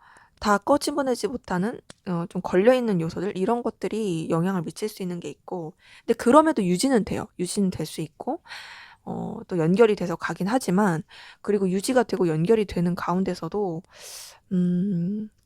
다 꺼집어내지 못하는 좀 걸려있는 요소들 이런 것들이 영향을 미칠 수 있는 게 있고 근데 그럼에도 유지는 돼요. 유지는 될 수 있고 또 연결이 돼서 가긴 하지만 그리고 유지가 되고 연결이 되는 가운데서도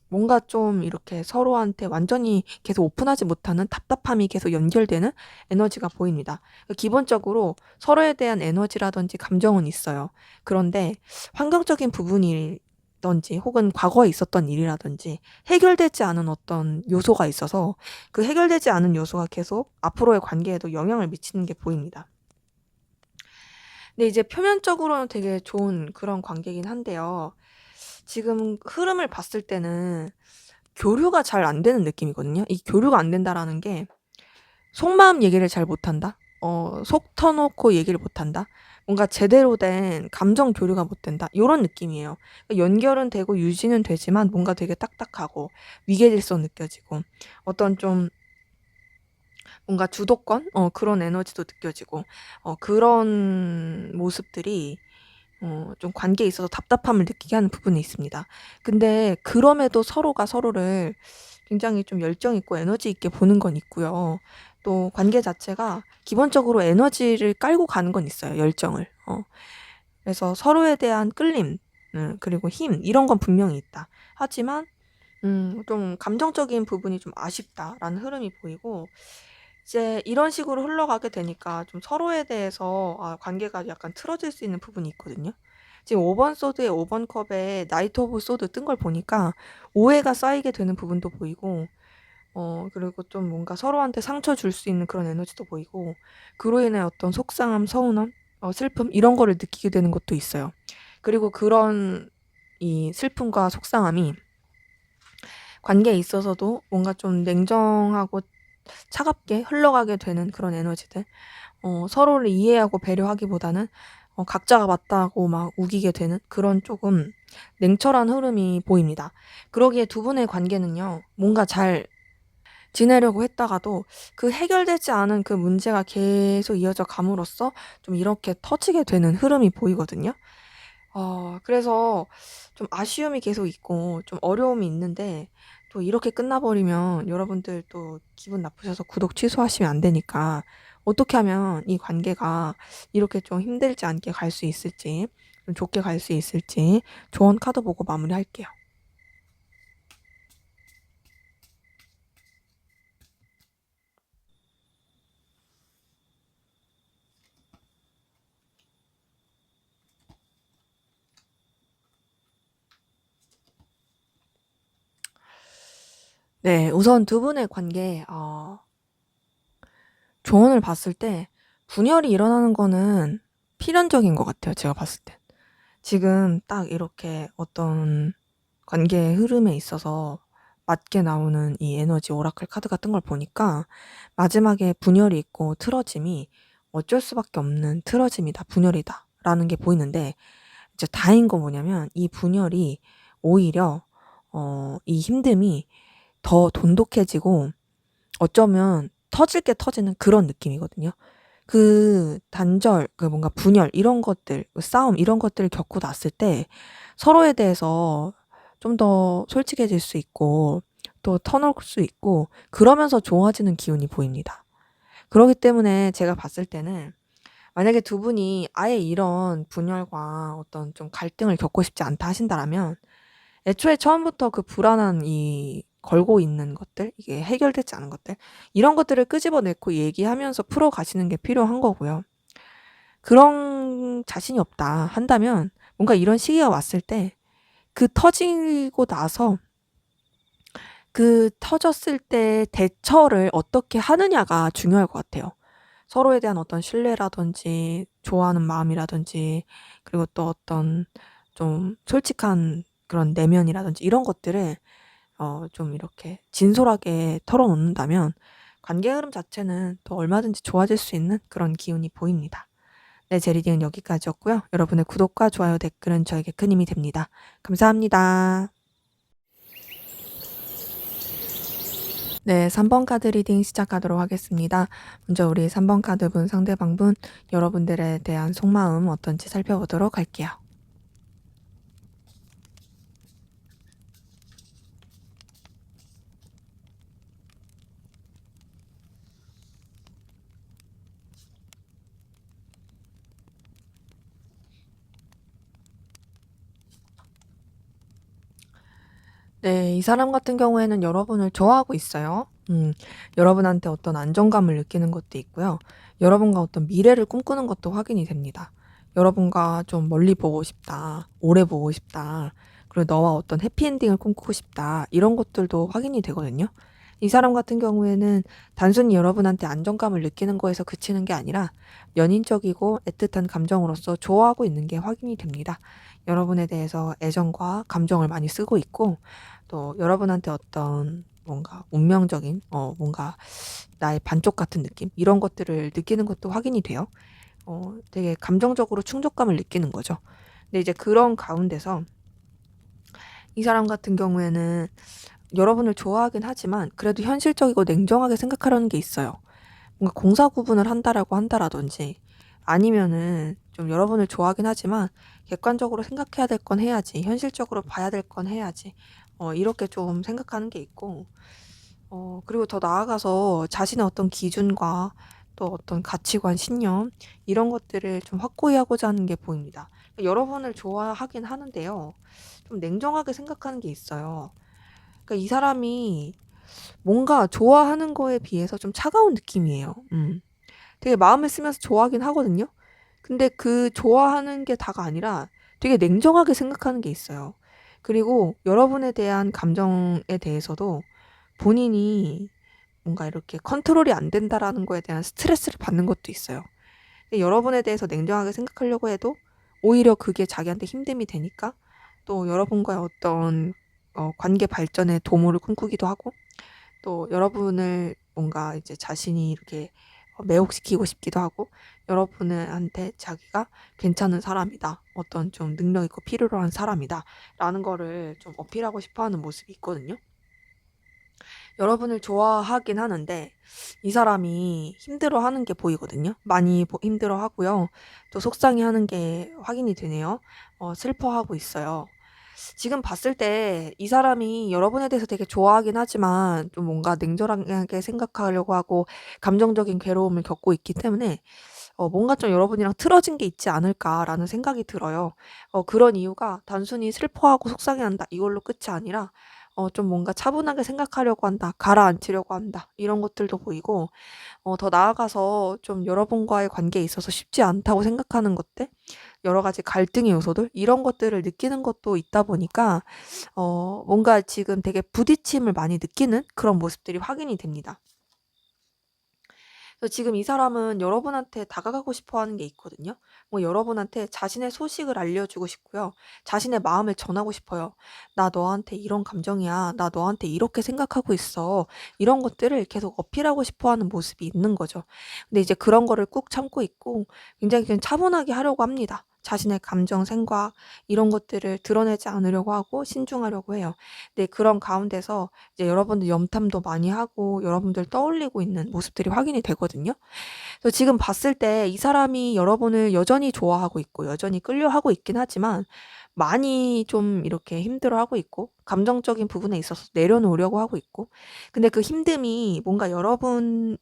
뭔가 좀 이렇게 서로한테 완전히 계속 오픈하지 못하는 답답함이 계속 연결되는 에너지가 보입니다. 기본적으로 서로에 대한 에너지라든지 감정은 있어요. 그런데 환경적인 부분이든지 혹은 과거에 있었던 일이라든지 해결되지 않은 어떤 요소가 있어서 그 해결되지 않은 요소가 계속 앞으로의 관계에도 영향을 미치는 게 보입니다. 근데 이제 표면적으로는 되게 좋은 그런 관계긴 한데요. 지금 흐름을 봤을 때는 교류가 잘 안 되는 느낌이거든요. 이 교류가 안 된다라는 게 속마음 얘기를 잘 못한다. 속 터놓고 얘기를 못한다. 뭔가 제대로 된 감정 교류가 못 된다. 요런 느낌이에요. 그러니까 연결은 되고 유지는 되지만 뭔가 되게 딱딱하고 위계질서 느껴지고 어떤 좀 뭔가 주도권? 그런 에너지도 느껴지고 그런 모습들이 좀 관계에 있어서 답답함을 느끼게 하는 부분이 있습니다. 근데 그럼에도 서로가 서로를 굉장히 좀 열정 있고 에너지 있게 보는 건 있고요. 또 관계 자체가 기본적으로 에너지를 깔고 가는 건 있어요. 열정을. 그래서 서로에 대한 끌림, 그리고 힘 이런 건 분명히 있다. 하지만 좀 감정적인 부분이 좀 아쉽다라는 흐름이 보이고 이제 이런 식으로 흘러가게 되니까 좀 서로에 대해서 관계가 약간 틀어질 수 있는 부분이 있거든요. 지금 5번 소드에 5번 컵에 나이트 오브 소드 뜬 걸 보니까 오해가 쌓이게 되는 부분도 보이고 그리고 좀 뭔가 서로한테 상처 줄 수 있는 그런 에너지도 보이고 그로 인해 어떤 속상함, 서운함, 슬픔 이런 거를 느끼게 되는 것도 있어요. 그리고 그런 이 슬픔과 속상함이 관계에 있어서도 뭔가 좀 냉정하고 차갑게 흘러가게 되는 그런 에너지들. 서로를 이해하고 배려하기보다는 각자가 맞다고 막 우기게 되는 그런 조금 냉철한 흐름이 보입니다. 그러기에 두 분의 관계는요, 뭔가 잘 지내려고 했다가도 그 해결되지 않은 그 문제가 계속 이어져 감으로써 좀 이렇게 터지게 되는 흐름이 보이거든요. 그래서 좀 아쉬움이 계속 있고 좀 어려움이 있는데 또 이렇게 끝나버리면 여러분들 또 기분 나쁘셔서 구독 취소하시면 안 되니까 어떻게 하면 이 관계가 이렇게 좀 힘들지 않게 갈 수 있을지, 좀 좋게 갈 수 있을지 조언 카드 보고 마무리할게요. 네, 우선 두 분의 관계, 조언을 봤을 때 분열이 일어나는 거는 필연적인 것 같아요. 제가 봤을 때. 지금 딱 이렇게 어떤 관계의 흐름에 있어서 맞게 나오는 이 에너지 오라클 카드 같은 걸 보니까 마지막에 분열이 있고 틀어짐이 어쩔 수밖에 없는 틀어짐이다, 분열이다 라는 게 보이는데, 이제 다행인 건 뭐냐면 이 분열이 오히려 이 힘듦이 더 돈독해지고 어쩌면 터질 게 터지는 그런 느낌이거든요. 그 단절, 그 뭔가 분열 이런 것들, 싸움 이런 것들을 겪고 났을 때 서로에 대해서 좀 더 솔직해질 수 있고 또 터놓을 수 있고 그러면서 좋아지는 기운이 보입니다. 그렇기 때문에 제가 봤을 때는 만약에 두 분이 아예 이런 분열과 어떤 좀 갈등을 겪고 싶지 않다 하신다라면 애초에 처음부터 그 불안한 이 걸고 있는 것들, 이게 해결되지 않은 것들, 이런 것들을 끄집어내고 얘기하면서 풀어가시는 게 필요한 거고요. 그런 자신이 없다 한다면 뭔가 이런 시기가 왔을 때 그 터지고 나서 그 터졌을 때 대처를 어떻게 하느냐가 중요할 것 같아요. 서로에 대한 어떤 신뢰라든지 좋아하는 마음이라든지 그리고 또 어떤 좀 솔직한 그런 내면이라든지 이런 것들을 좀 이렇게 진솔하게 털어놓는다면 관계 흐름 자체는 또 얼마든지 좋아질 수 있는 그런 기운이 보입니다. 네, 제 리딩은 여기까지였고요. 여러분의 구독과 좋아요, 댓글은 저에게 큰 힘이 됩니다. 감사합니다. 네, 3번 카드 리딩 시작하도록 하겠습니다. 먼저 우리 3번 카드분 상대방분 여러분들에 대한 속마음 어떤지 살펴보도록 할게요. 네, 이 사람 같은 경우에는 여러분을 좋아하고 있어요. 여러분한테 어떤 안정감을 느끼는 것도 있고요. 여러분과 어떤 미래를 꿈꾸는 것도 확인이 됩니다. 여러분과 좀 멀리 보고 싶다, 오래 보고 싶다, 그리고 너와 어떤 해피엔딩을 꿈꾸고 싶다, 이런 것들도 확인이 되거든요. 이 사람 같은 경우에는 단순히 여러분한테 안정감을 느끼는 거에서 그치는 게 아니라 연인적이고 애틋한 감정으로서 좋아하고 있는 게 확인이 됩니다. 여러분에 대해서 애정과 감정을 많이 쓰고 있고, 또 여러분한테 어떤 뭔가 운명적인 뭔가 나의 반쪽 같은 느낌 이런 것들을 느끼는 것도 확인이 돼요. 되게 감정적으로 충족감을 느끼는 거죠. 근데 이제 그런 가운데서 이 사람 같은 경우에는 여러분을 좋아하긴 하지만 그래도 현실적이고 냉정하게 생각하려는 게 있어요. 뭔가 공사 구분을 한다라고 한다라든지 아니면은 좀 여러분을 좋아하긴 하지만 객관적으로 생각해야 될 건 해야지, 현실적으로 봐야 될 건 해야지, 이렇게 좀 생각하는 게 있고, 그리고 더 나아가서 자신의 어떤 기준과 또 어떤 가치관, 신념 이런 것들을 좀 확고히 하고자 하는 게 보입니다. 여러분을 좋아하긴 하는데요. 좀 냉정하게 생각하는 게 있어요. 그러니까 이 사람이 뭔가 좋아하는 거에 비해서 좀 차가운 느낌이에요. 되게 마음을 쓰면서 좋아하긴 하거든요. 근데 그 좋아하는 게 다가 아니라 되게 냉정하게 생각하는 게 있어요. 그리고 여러분에 대한 감정에 대해서도 본인이 뭔가 이렇게 컨트롤이 안 된다라는 거에 대한 스트레스를 받는 것도 있어요. 근데 여러분에 대해서 냉정하게 생각하려고 해도 오히려 그게 자기한테 힘듦이 되니까 또 여러분과의 어떤 관계 발전에 도모를 꿈꾸기도 하고 또 여러분을 뭔가 이제 자신이 이렇게 매혹시키고 싶기도 하고 여러분한테 자기가 괜찮은 사람이다. 어떤 좀 능력 있고 필요로 한 사람이다. 라는 거를 좀 어필하고 싶어 하는 모습이 있거든요. 여러분을 좋아하긴 하는데 이 사람이 힘들어하는 게 보이거든요. 많이 힘들어하고요. 또 속상해하는 게 확인이 되네요. 슬퍼하고 있어요. 지금 봤을 때 이 사람이 여러분에 대해서 되게 좋아하긴 하지만 좀 뭔가 냉정하게 생각하려고 하고 감정적인 괴로움을 겪고 있기 때문에 뭔가 좀 여러분이랑 틀어진 게 있지 않을까라는 생각이 들어요. 그런 이유가 단순히 슬퍼하고 속상해한다 이걸로 끝이 아니라 좀 뭔가 차분하게 생각하려고 한다, 가라앉히려고 한다 이런 것들도 보이고 더 나아가서 좀 여러분과의 관계에 있어서 쉽지 않다고 생각하는 것들, 여러 가지 갈등의 요소들 이런 것들을 느끼는 것도 있다 보니까 뭔가 지금 되게 부딪힘을 많이 느끼는 그런 모습들이 확인이 됩니다. 그래서 지금 이 사람은 여러분한테 다가가고 싶어 하는 게 있거든요. 뭐 여러분한테 자신의 소식을 알려주고 싶고요. 자신의 마음을 전하고 싶어요. 나 너한테 이런 감정이야. 나 너한테 이렇게 생각하고 있어. 이런 것들을 계속 어필하고 싶어 하는 모습이 있는 거죠. 근데 이제 그런 거를 꾹 참고 있고 굉장히 그냥 차분하게 하려고 합니다. 자신의 감정, 생각 이런 것들을 드러내지 않으려고 하고 신중하려고 해요. 근데 그런 가운데서 이제 여러분들 염탐도 많이 하고 여러분들 떠올리고 있는 모습들이 확인이 되거든요. 그래서 지금 봤을 때 이 사람이 여러분을 여전히 좋아하고 있고 여전히 끌려하고 있긴 하지만 많이 좀 이렇게 힘들어하고 있고 감정적인 부분에 있어서 내려놓으려고 하고 있고 근데 그 힘듦이 뭔가 여러분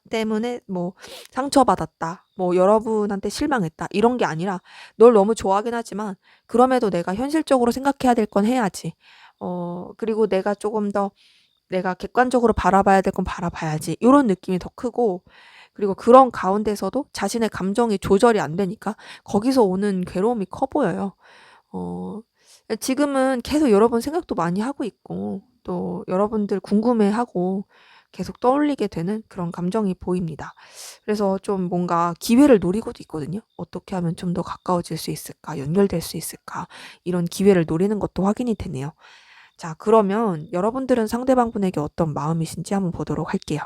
때문에 뭐 상처받았다, 뭐 여러분한테 실망했다 이런 게 아니라 널 너무 좋아하긴 하지만 그럼에도 내가 현실적으로 생각해야 될 건 해야지. 그리고 내가 조금 더 내가 객관적으로 바라봐야 될 건 바라봐야지. 요런 느낌이 더 크고 그리고 그런 가운데서도 자신의 감정이 조절이 안 되니까 거기서 오는 괴로움이 커 보여요. 어 지금은 계속 여러분 생각도 많이 하고 있고 또 여러분들 궁금해하고 계속 떠올리게 되는 그런 감정이 보입니다. 그래서 좀 뭔가 기회를 노리고도 있거든요. '어떻게 하면 좀 더 가까워질 수 있을까? 연결될 수 있을까?' 이런 기회를 노리는 것도 확인이 되네요. 자, 그러면 여러분들은 상대방분에게 어떤 마음이신지 한번 보도록 할게요.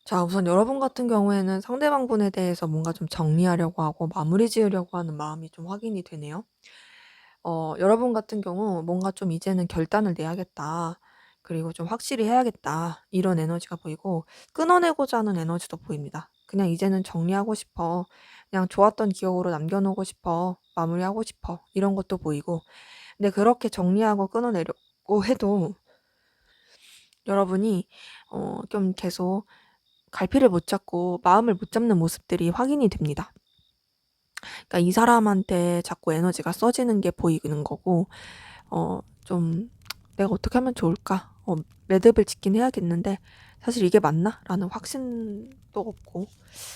자, 우선 여러분 같은 경우에는 상대방분에 대해서 뭔가 좀 정리하려고 하고 마무리 지으려고 하는 마음이 좀 확인이 되네요. 여러분 같은 경우 뭔가 좀 이제는 결단을 내야겠다. 그리고 좀 확실히 해야겠다. 이런 에너지가 보이고 끊어내고자 하는 에너지도 보입니다. 그냥 이제는 정리하고 싶어. 그냥 좋았던 기억으로 남겨놓고 싶어. 마무리하고 싶어. 이런 것도 보이고. 근데 그렇게 정리하고 끊어내려고 해도 여러분이 좀 계속 갈피를 못 잡고 마음을 못 잡는 모습들이 확인이 됩니다. 그러니까 이 사람한테 자꾸 에너지가 써지는 게 보이는 거고 좀 '내가 어떻게 하면 좋을까? 매듭을 짓긴 해야겠는데 사실 이게 맞나?' 라는 확신도 없고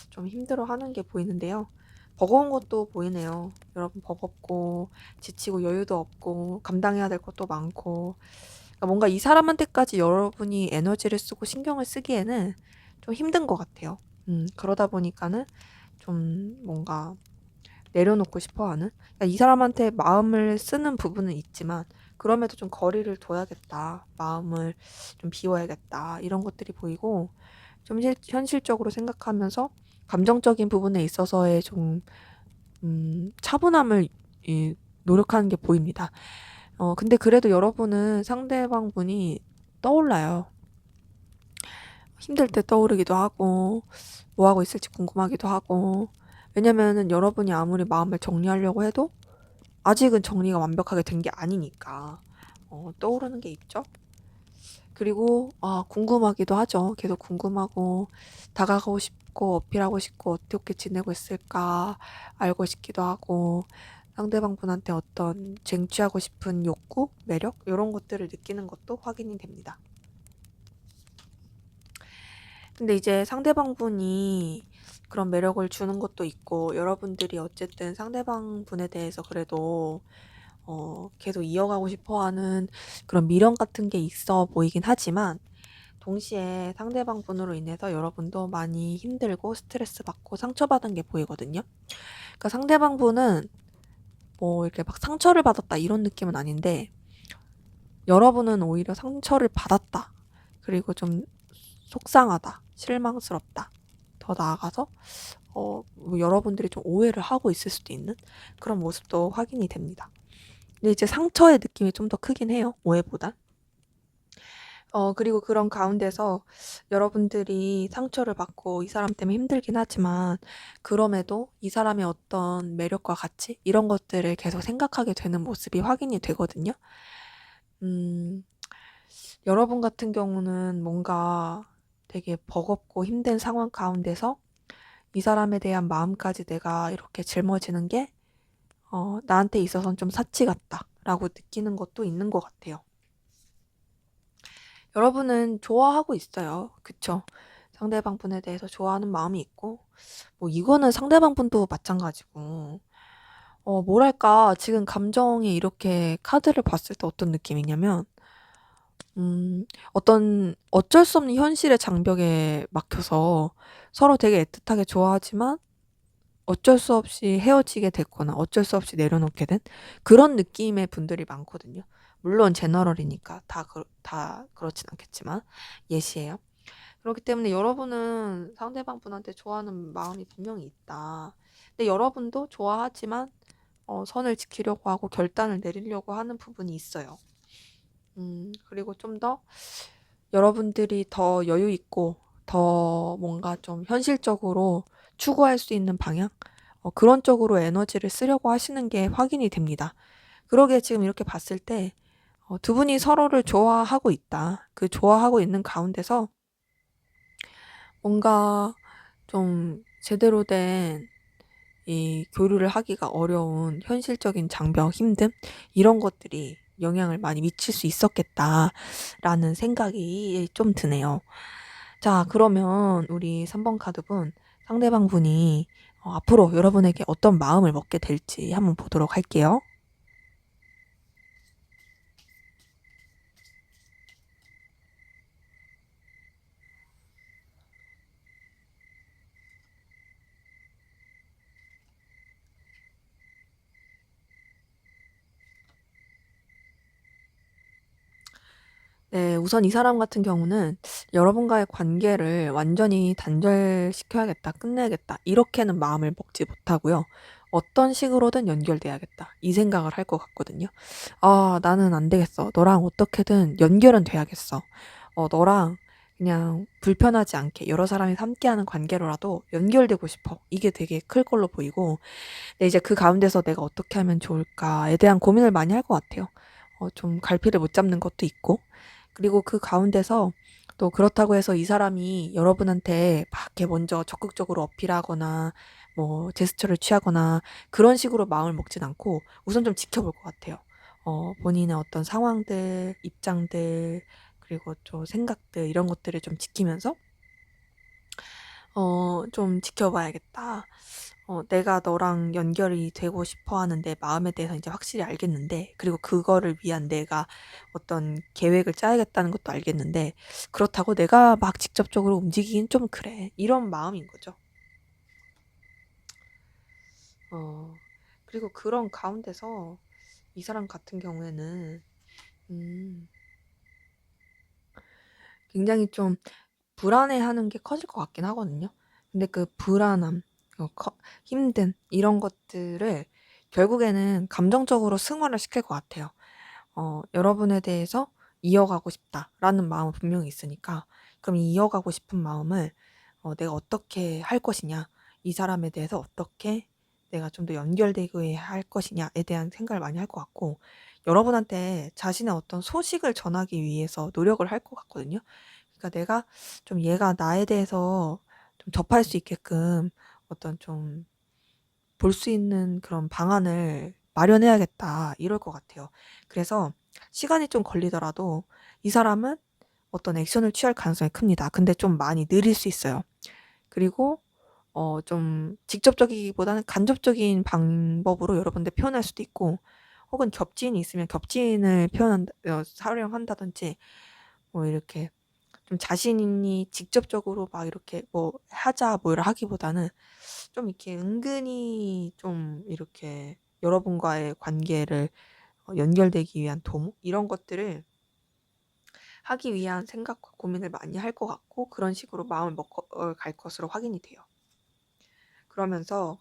좀 힘들어하는 게 보이는데요. 버거운 것도 보이네요. 여러분 버겁고 지치고 여유도 없고 감당해야 될 것도 많고 그러니까 뭔가 이 사람한테까지 여러분이 에너지를 쓰고 신경을 쓰기에는 좀 힘든 것 같아요. 그러다 보니까는 좀 뭔가 내려놓고 싶어 하는? 그러니까 이 사람한테 마음을 쓰는 부분은 있지만 그럼에도 좀 거리를 둬야겠다. 마음을 좀 비워야겠다. 이런 것들이 보이고 좀 현실적으로 생각하면서 감정적인 부분에 있어서의 좀 차분함을 노력하는 게 보입니다. 근데 그래도 여러분은 상대방 분이 떠올라요. 힘들 때 떠오르기도 하고 뭐 하고 있을지 궁금하기도 하고 왜냐면은 여러분이 아무리 마음을 정리하려고 해도 아직은 정리가 완벽하게 된 게 아니니까 떠오르는 게 있죠. 그리고 궁금하기도 하죠. 계속 궁금하고 다가가고 싶고 어필하고 싶고 어떻게 지내고 있을까 알고 싶기도 하고 상대방 분한테 어떤 쟁취하고 싶은 욕구, 매력 이런 것들을 느끼는 것도 확인이 됩니다. 근데 이제 상대방 분이 그런 매력을 주는 것도 있고 여러분들이 어쨌든 상대방 분에 대해서 그래도 계속 이어가고 싶어 하는 그런 미련 같은 게 있어 보이긴 하지만 동시에 상대방 분으로 인해서 여러분도 많이 힘들고 스트레스 받고 상처받은 게 보이거든요. 그러니까 상대방 분은 뭐 이렇게 막 상처를 받았다 이런 느낌은 아닌데 여러분은 오히려 상처를 받았다. 그리고 좀 속상하다, 실망스럽다, 더 나아가서 뭐 여러분들이 좀 오해를 하고 있을 수도 있는 그런 모습도 확인이 됩니다. 근데 이제 상처의 느낌이 좀 더 크긴 해요, 오해보단. 그리고 그런 가운데서 여러분들이 상처를 받고 이 사람 때문에 힘들긴 하지만 그럼에도 이 사람의 어떤 매력과 가치 이런 것들을 계속 생각하게 되는 모습이 확인이 되거든요. 음, 여러분 같은 경우는 뭔가 되게 버겁고 힘든 상황 가운데서 이 사람에 대한 마음까지 내가 이렇게 짊어지는 게 나한테 있어서는 좀 사치 같다라고 느끼는 것도 있는 것 같아요. 여러분은 좋아하고 있어요. 그쵸? 상대방 분에 대해서 좋아하는 마음이 있고, 뭐, 이거는 상대방 분도 마찬가지고, 뭐랄까, 지금 감정이 이렇게 카드를 봤을 때 어떤 느낌이냐면, 어쩔 수 없는 현실의 장벽에 막혀서 서로 되게 애틋하게 좋아하지만, 어쩔 수 없이 헤어지게 됐거나 어쩔 수 없이 내려놓게 된 그런 느낌의 분들이 많거든요. 물론 제너럴이니까 다 그렇진 않겠지만 예시예요. 그렇기 때문에 여러분은 상대방 분한테 좋아하는 마음이 분명히 있다. 근데 여러분도 좋아하지만 선을 지키려고 하고 결단을 내리려고 하는 부분이 있어요. 그리고 좀 더 여러분들이 더 여유 있고 더 뭔가 좀 현실적으로 추구할 수 있는 방향? 그런 쪽으로 에너지를 쓰려고 하시는 게 확인이 됩니다. 그러게 지금 이렇게 봤을 때, 두 분이 서로를 좋아하고 있다. 그 좋아하고 있는 가운데서 뭔가 좀 제대로 된 이 교류를 하기가 어려운 현실적인 장벽, 힘듦, 이런 것들이 영향을 많이 미칠 수 있었겠다라는 생각이 좀 드네요. 자, 그러면 우리 3번 카드분, 상대방 분이 앞으로 여러분에게 어떤 마음을 먹게 될지 한번 보도록 할게요. 네, 우선 이 사람 같은 경우는 여러분과의 관계를 완전히 단절시켜야겠다, 끝내야겠다, 이렇게는 마음을 먹지 못하고요. 어떤 식으로든 연결돼야겠다, 이 생각을 할 것 같거든요. 아, 나는 안 되겠어. 너랑 어떻게든 연결은 돼야겠어. 너랑 그냥 불편하지 않게 여러 사람이 함께하는 관계로라도 연결되고 싶어. 이게 되게 클 걸로 보이고, 근데 이제 그 가운데서 내가 어떻게 하면 좋을까에 대한 고민을 많이 할 것 같아요. 좀 갈피를 못 잡는 것도 있고, 그리고 그 가운데서 또 그렇다고 해서 이 사람이 여러분한테 막 이렇게 먼저 적극적으로 어필하거나 뭐 제스처를 취하거나 그런 식으로 마음을 먹진 않고 우선 좀 지켜볼 것 같아요. 본인의 어떤 상황들, 입장들, 그리고 또 생각들 이런 것들을 좀 지키면서 좀 지켜봐야겠다. 내가 너랑 연결이 되고 싶어 하는 내 마음에 대해서 이제 확실히 알겠는데, 그리고 그거를 위한 내가 어떤 계획을 짜야겠다는 것도 알겠는데, 그렇다고 내가 막 직접적으로 움직이긴 좀 그래. 이런 마음인 거죠. 어, 그리고 그런 가운데서 이 사람 같은 경우에는, 음, 굉장히 좀 불안해하는 게 커질 것 같긴 하거든요. 근데 그 불안함, 힘든 이런 것들을 결국에는 감정적으로 승화를 시킬 것 같아요. 여러분에 대해서 이어가고 싶다라는 마음은 분명히 있으니까 그럼 이 이어가고 싶은 마음을 내가 어떻게 할 것이냐, 이 사람에 대해서 어떻게 내가 좀 더 연결되게 할 것이냐에 대한 생각을 많이 할 것 같고 여러분한테 자신의 어떤 소식을 전하기 위해서 노력을 할 것 같거든요. 그러니까 내가 좀 얘가 나에 대해서 좀 접할 수 있게끔 어떤 좀 볼 수 있는 그런 방안을 마련해야겠다 이럴 것 같아요. 그래서 시간이 좀 걸리더라도 이 사람은 어떤 액션을 취할 가능성이 큽니다. 근데 좀 많이 느릴 수 있어요. 그리고 좀 직접적이기보다는 간접적인 방법으로 여러분들 표현할 수도 있고 혹은 겹지인이 있으면 겹지인을 활용한다든지 뭐 이렇게 좀 자신이 직접적으로 막 이렇게 뭐 하자 뭐 이를 하기보다는 좀 이렇게 은근히 좀 이렇게 여러분과의 관계를 연결되기 위한 도모 이런 것들을 하기 위한 생각과 고민을 많이 할 것 같고 그런 식으로 마음을 먹어 갈 것으로 확인이 돼요. 그러면서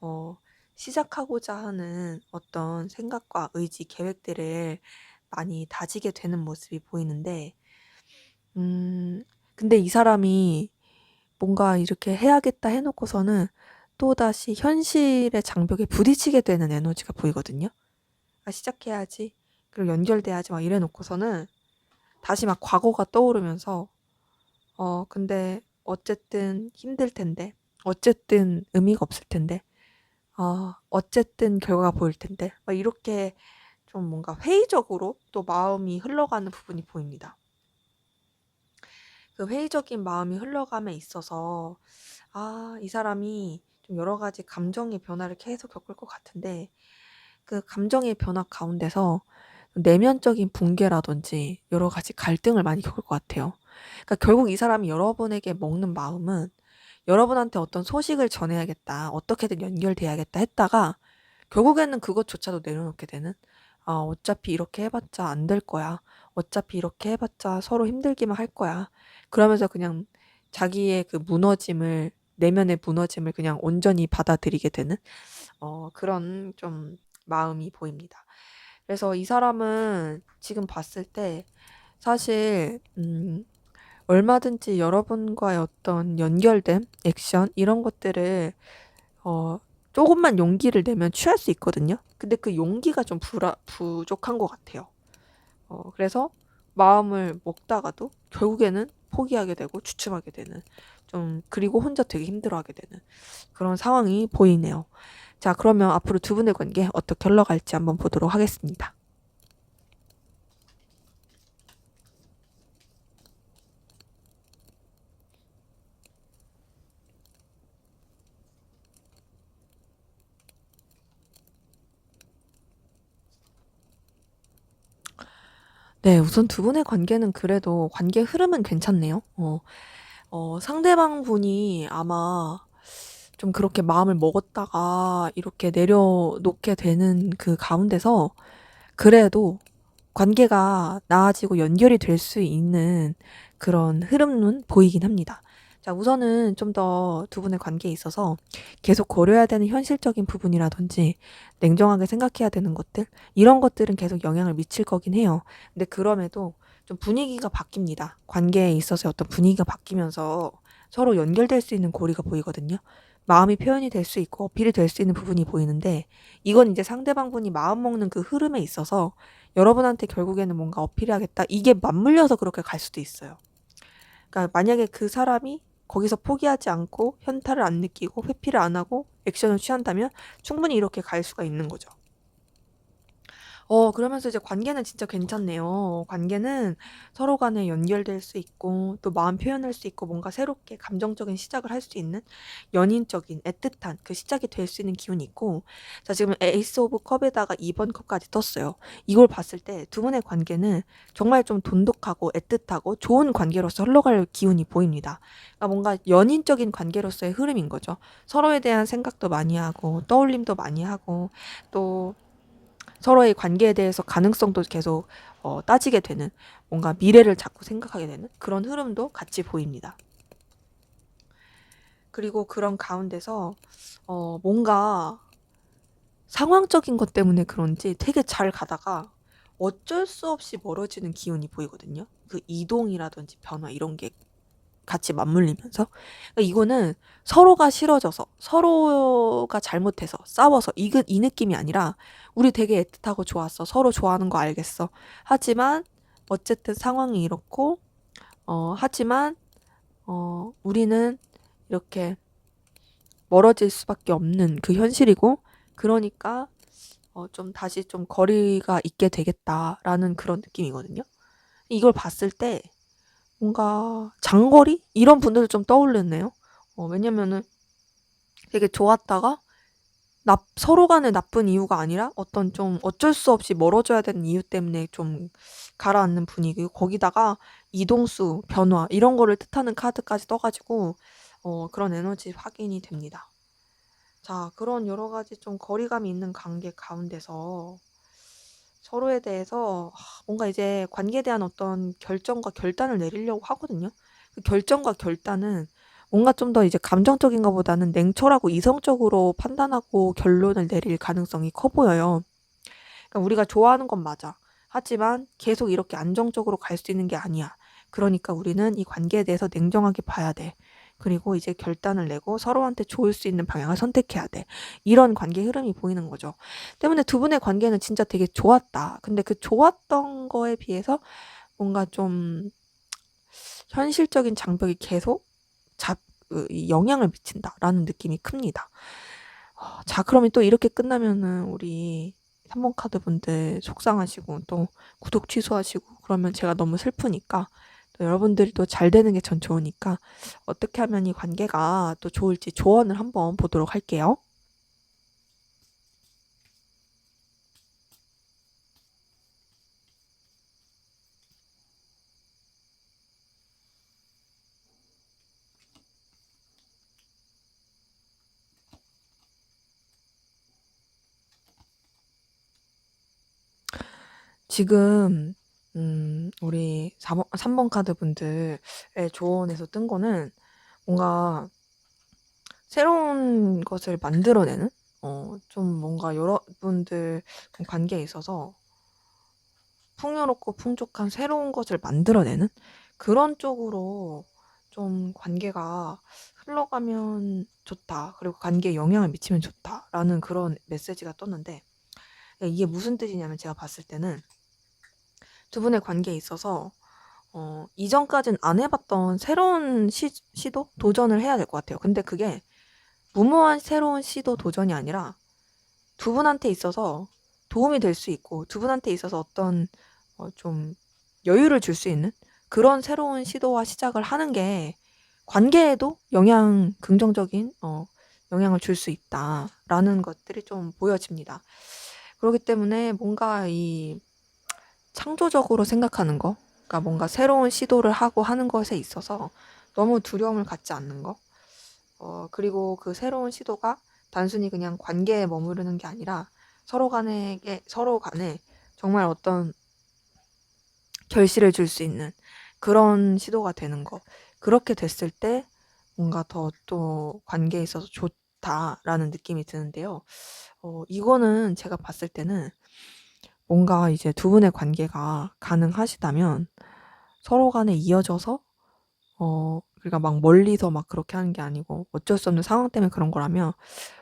어 시작하고자 하는 어떤 생각과 의지, 계획들을 많이 다지게 되는 모습이 보이는데 음 근데 이 사람이 뭔가 이렇게 해야겠다 해 놓고서는 또다시 현실의 장벽에 부딪히게 되는 에너지가 보이거든요. '아 시작해야지. 그리고 연결돼야지.' 막 이래 놓고서는 다시 막 과거가 떠오르면서 근데 어쨌든 힘들 텐데, 어쨌든 의미가 없을 텐데, 어쨌든 결과가 보일 텐데 막 이렇게 좀 뭔가 회의적으로 또 마음이 흘러가는 부분이 보입니다. 그 회의적인 마음이 흘러감에 있어서 이 사람이 좀 여러 가지 감정의 변화를 계속 겪을 것 같은데 그 감정의 변화 가운데서 내면적인 붕괴라든지 여러 가지 갈등을 많이 겪을 것 같아요. 그러니까 결국 이 사람이 여러분에게 먹는 마음은 여러분한테 어떤 소식을 전해야겠다, 어떻게든 연결돼야겠다 했다가 결국에는 그것조차도 내려놓게 되는 어차피 이렇게 해봤자 안 될 거야. 어차피 이렇게 해봤자 서로 힘들기만 할 거야. 그러면서 그냥 자기의 그 무너짐을, 내면의 무너짐을 그냥 온전히 받아들이게 되는 그런 좀 마음이 보입니다. 그래서 이 사람은 지금 봤을 때 사실 얼마든지 여러분과의 어떤 연결된 액션 이런 것들을 어 조금만 용기를 내면 취할 수 있거든요. 근데 그 용기가 좀 부족한 것 같아요. 그래서 마음을 먹다가도 결국에는 포기하게 되고 주춤하게 되는 좀 그리고 혼자 되게 힘들어하게 되는 그런 상황이 보이네요. 자, 그러면 앞으로 두 분의 관계 어떻게 흘러갈지 한번 보도록 하겠습니다. 네, 우선 두 분의 관계는 그래도 관계 흐름은 괜찮네요. 상대방 분이 아마 좀 그렇게 마음을 먹었다가 이렇게 내려놓게 되는 그 가운데서 그래도 관계가 나아지고 연결이 될 수 있는 그런 흐름은 보이긴 합니다. 자, 우선은 좀 더 두 분의 관계에 있어서 계속 고려해야 되는 현실적인 부분이라든지 냉정하게 생각해야 되는 것들, 이런 것들은 계속 영향을 미칠 거긴 해요. 근데 그럼에도 좀 분위기가 바뀝니다. 관계에 있어서 어떤 분위기가 바뀌면서 서로 연결될 수 있는 고리가 보이거든요. 마음이 표현이 될 수 있고 어필이 될 수 있는 부분이 보이는데 이건 이제 상대방 분이 마음 먹는 그 흐름에 있어서 여러분한테 결국에는 뭔가 어필해야겠다. 이게 맞물려서 그렇게 갈 수도 있어요. 그러니까 만약에 그 사람이 거기서 포기하지 않고 현타를 안 느끼고 회피를 안 하고 액션을 취한다면 충분히 이렇게 갈 수가 있는 거죠. 그러면서 이제 관계는 진짜 괜찮네요. 관계는 서로 간에 연결될 수 있고 또 마음 표현할 수 있고 뭔가 새롭게 감정적인 시작을 할 수 있는 연인적인 애틋한 그 시작이 될 수 있는 기운이 있고 자 지금 에이스 오브 컵에다가 2번 컵까지 떴어요. 이걸 봤을 때 두 분의 관계는 정말 좀 돈독하고 애틋하고 좋은 관계로서 흘러갈 기운이 보입니다. 그러니까 뭔가 연인적인 관계로서의 흐름인 거죠. 서로에 대한 생각도 많이 하고 떠올림도 많이 하고 또 서로의 관계에 대해서 가능성도 계속 따지게 되는 뭔가 미래를 자꾸 생각하게 되는 그런 흐름도 같이 보입니다. 그리고 그런 가운데서 뭔가 상황적인 것 때문에 그런지 되게 잘 가다가 어쩔 수 없이 멀어지는 기운이 보이거든요. 그 이동이라든지 변화 이런 게 같이 맞물리면서 그러니까 이거는 서로가 싫어져서 서로가 잘못해서 싸워서 이 느낌이 아니라 우리 되게 애틋하고 좋았어. 서로 좋아하는 거 알겠어. 하지만 어쨌든 상황이 이렇고 하지만 우리는 이렇게 멀어질 수밖에 없는 그 현실이고 그러니까 좀 다시 좀 거리가 있게 되겠다라는 그런 느낌이거든요. 이걸 봤을 때 뭔가 장거리? 이런 분들도 좀 떠오르네요. 왜냐면은 되게 좋았다가 서로 간에 나쁜 이유가 아니라 어떤 좀 어쩔 수 없이 멀어져야 되는 이유 때문에 좀 가라앉는 분위기. 거기다가 이동수, 변화 이런 거를 뜻하는 카드까지 떠가지고 그런 에너지 확인이 됩니다. 자, 그런 여러 가지 좀 거리감이 있는 관계 가운데서 서로에 대해서 뭔가 이제 관계에 대한 어떤 결정과 결단을 내리려고 하거든요. 그 결정과 결단은 뭔가 좀 더 이제 감정적인 것보다는 냉철하고 이성적으로 판단하고 결론을 내릴 가능성이 커 보여요. 그러니까 우리가 좋아하는 건 맞아. 하지만 계속 이렇게 안정적으로 갈 수 있는 게 아니야. 그러니까 우리는 이 관계에 대해서 냉정하게 봐야 돼. 그리고 이제 결단을 내고 서로한테 좋을 수 있는 방향을 선택해야 돼. 이런 관계 흐름이 보이는 거죠. 때문에 두 분의 관계는 진짜 되게 좋았다. 근데 그 좋았던 거에 비해서 뭔가 좀 현실적인 장벽이 계속 영향을 미친다라는 느낌이 큽니다. 자, 그러면 또 이렇게 끝나면은 우리 3번 카드 분들 속상하시고 또 구독 취소하시고 그러면 제가 너무 슬프니까 또 여러분들이 또 잘 되는 게 전 좋으니까 어떻게 하면 이 관계가 또 좋을지 조언을 한번 보도록 할게요. 지금 우리 3번 카드 분들의 조언에서 뜬 거는 뭔가 새로운 것을 만들어내는 좀 뭔가 여러분들 관계에 있어서 풍요롭고 풍족한 새로운 것을 만들어내는 그런 쪽으로 좀 관계가 흘러가면 좋다. 그리고 관계에 영향을 미치면 좋다라는 그런 메시지가 떴는데 이게 무슨 뜻이냐면 제가 봤을 때는 두 분의 관계에 있어서 이전까진 안 해봤던 새로운 시도? 도전을 해야 될 것 같아요. 근데 그게 무모한 새로운 시도 도전이 아니라 두 분한테 있어서 도움이 될 수 있고 두 분한테 있어서 어떤 좀 여유를 줄 수 있는 그런 새로운 시도와 시작을 하는 게 관계에도 긍정적인 영향을 줄 수 있다라는 것들이 좀 보여집니다. 그렇기 때문에 뭔가 이 창조적으로 생각하는 거, 그러니까 뭔가 새로운 시도를 하고 하는 것에 있어서 너무 두려움을 갖지 않는 거, 그리고 그 새로운 시도가 단순히 그냥 관계에 머무르는 게 아니라 서로 간에 정말 어떤 결실을 줄 수 있는 그런 시도가 되는 거. 그렇게 됐을 때 뭔가 더 또 관계에 있어서 좋다라는 느낌이 드는데요. 이거는 제가 봤을 때는 뭔가 이제 두 분의 관계가 가능하시다면 서로 간에 이어져서 그러니까 막 멀리서 막 그렇게 하는 게 아니고 어쩔 수 없는 상황 때문에 그런 거라면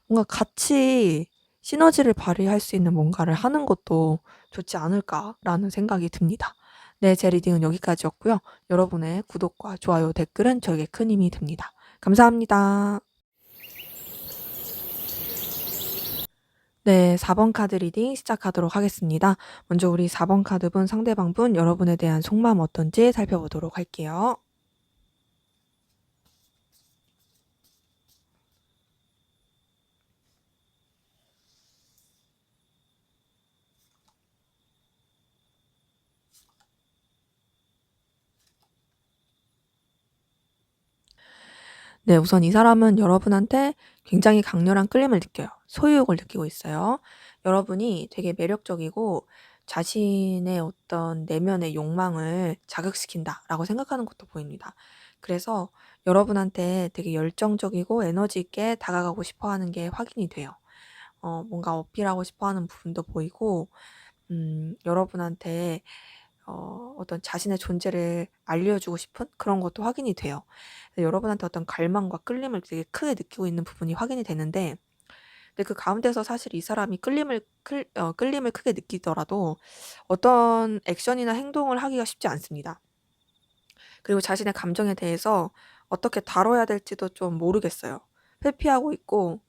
뭔가 같이 시너지를 발휘할 수 있는 뭔가를 하는 것도 좋지 않을까라는 생각이 듭니다. 네, 제 리딩은 여기까지였고요. 여러분의 구독과 좋아요, 댓글은 저에게 큰 힘이 됩니다. 감사합니다. 네, 4번 카드 리딩 시작하도록 하겠습니다. 먼저 우리 4번 카드분 상대방분 여러분에 대한 속마음 어떤지 살펴보도록 할게요. 네, 우선 이 사람은 여러분한테 굉장히 강렬한 끌림을 느껴요. 소유욕을 느끼고 있어요. 여러분이 되게 매력적이고 자신의 어떤 내면의 욕망을 자극시킨다라고 생각하는 것도 보입니다. 그래서 여러분한테 되게 열정적이고 에너지 있게 다가가고 싶어 하는 게 확인이 돼요. 뭔가 어필하고 싶어 하는 부분도 보이고, 여러분한테 어떤 자신의 존재를 알려주고 싶은 그런 것도 확인이 돼요. 여러분한테 어떤 갈망과 끌림을 되게 크게 느끼고 있는 부분이 확인이 되는데, 근데 그 가운데서 사실 이 사람이 끌림을 크게 느끼더라도 어떤 액션이나 행동을 하기가 쉽지 않습니다. 그리고 자신의 감정에 대해서 어떻게 다뤄야 될지도 좀 모르겠어요. 회피하고 있고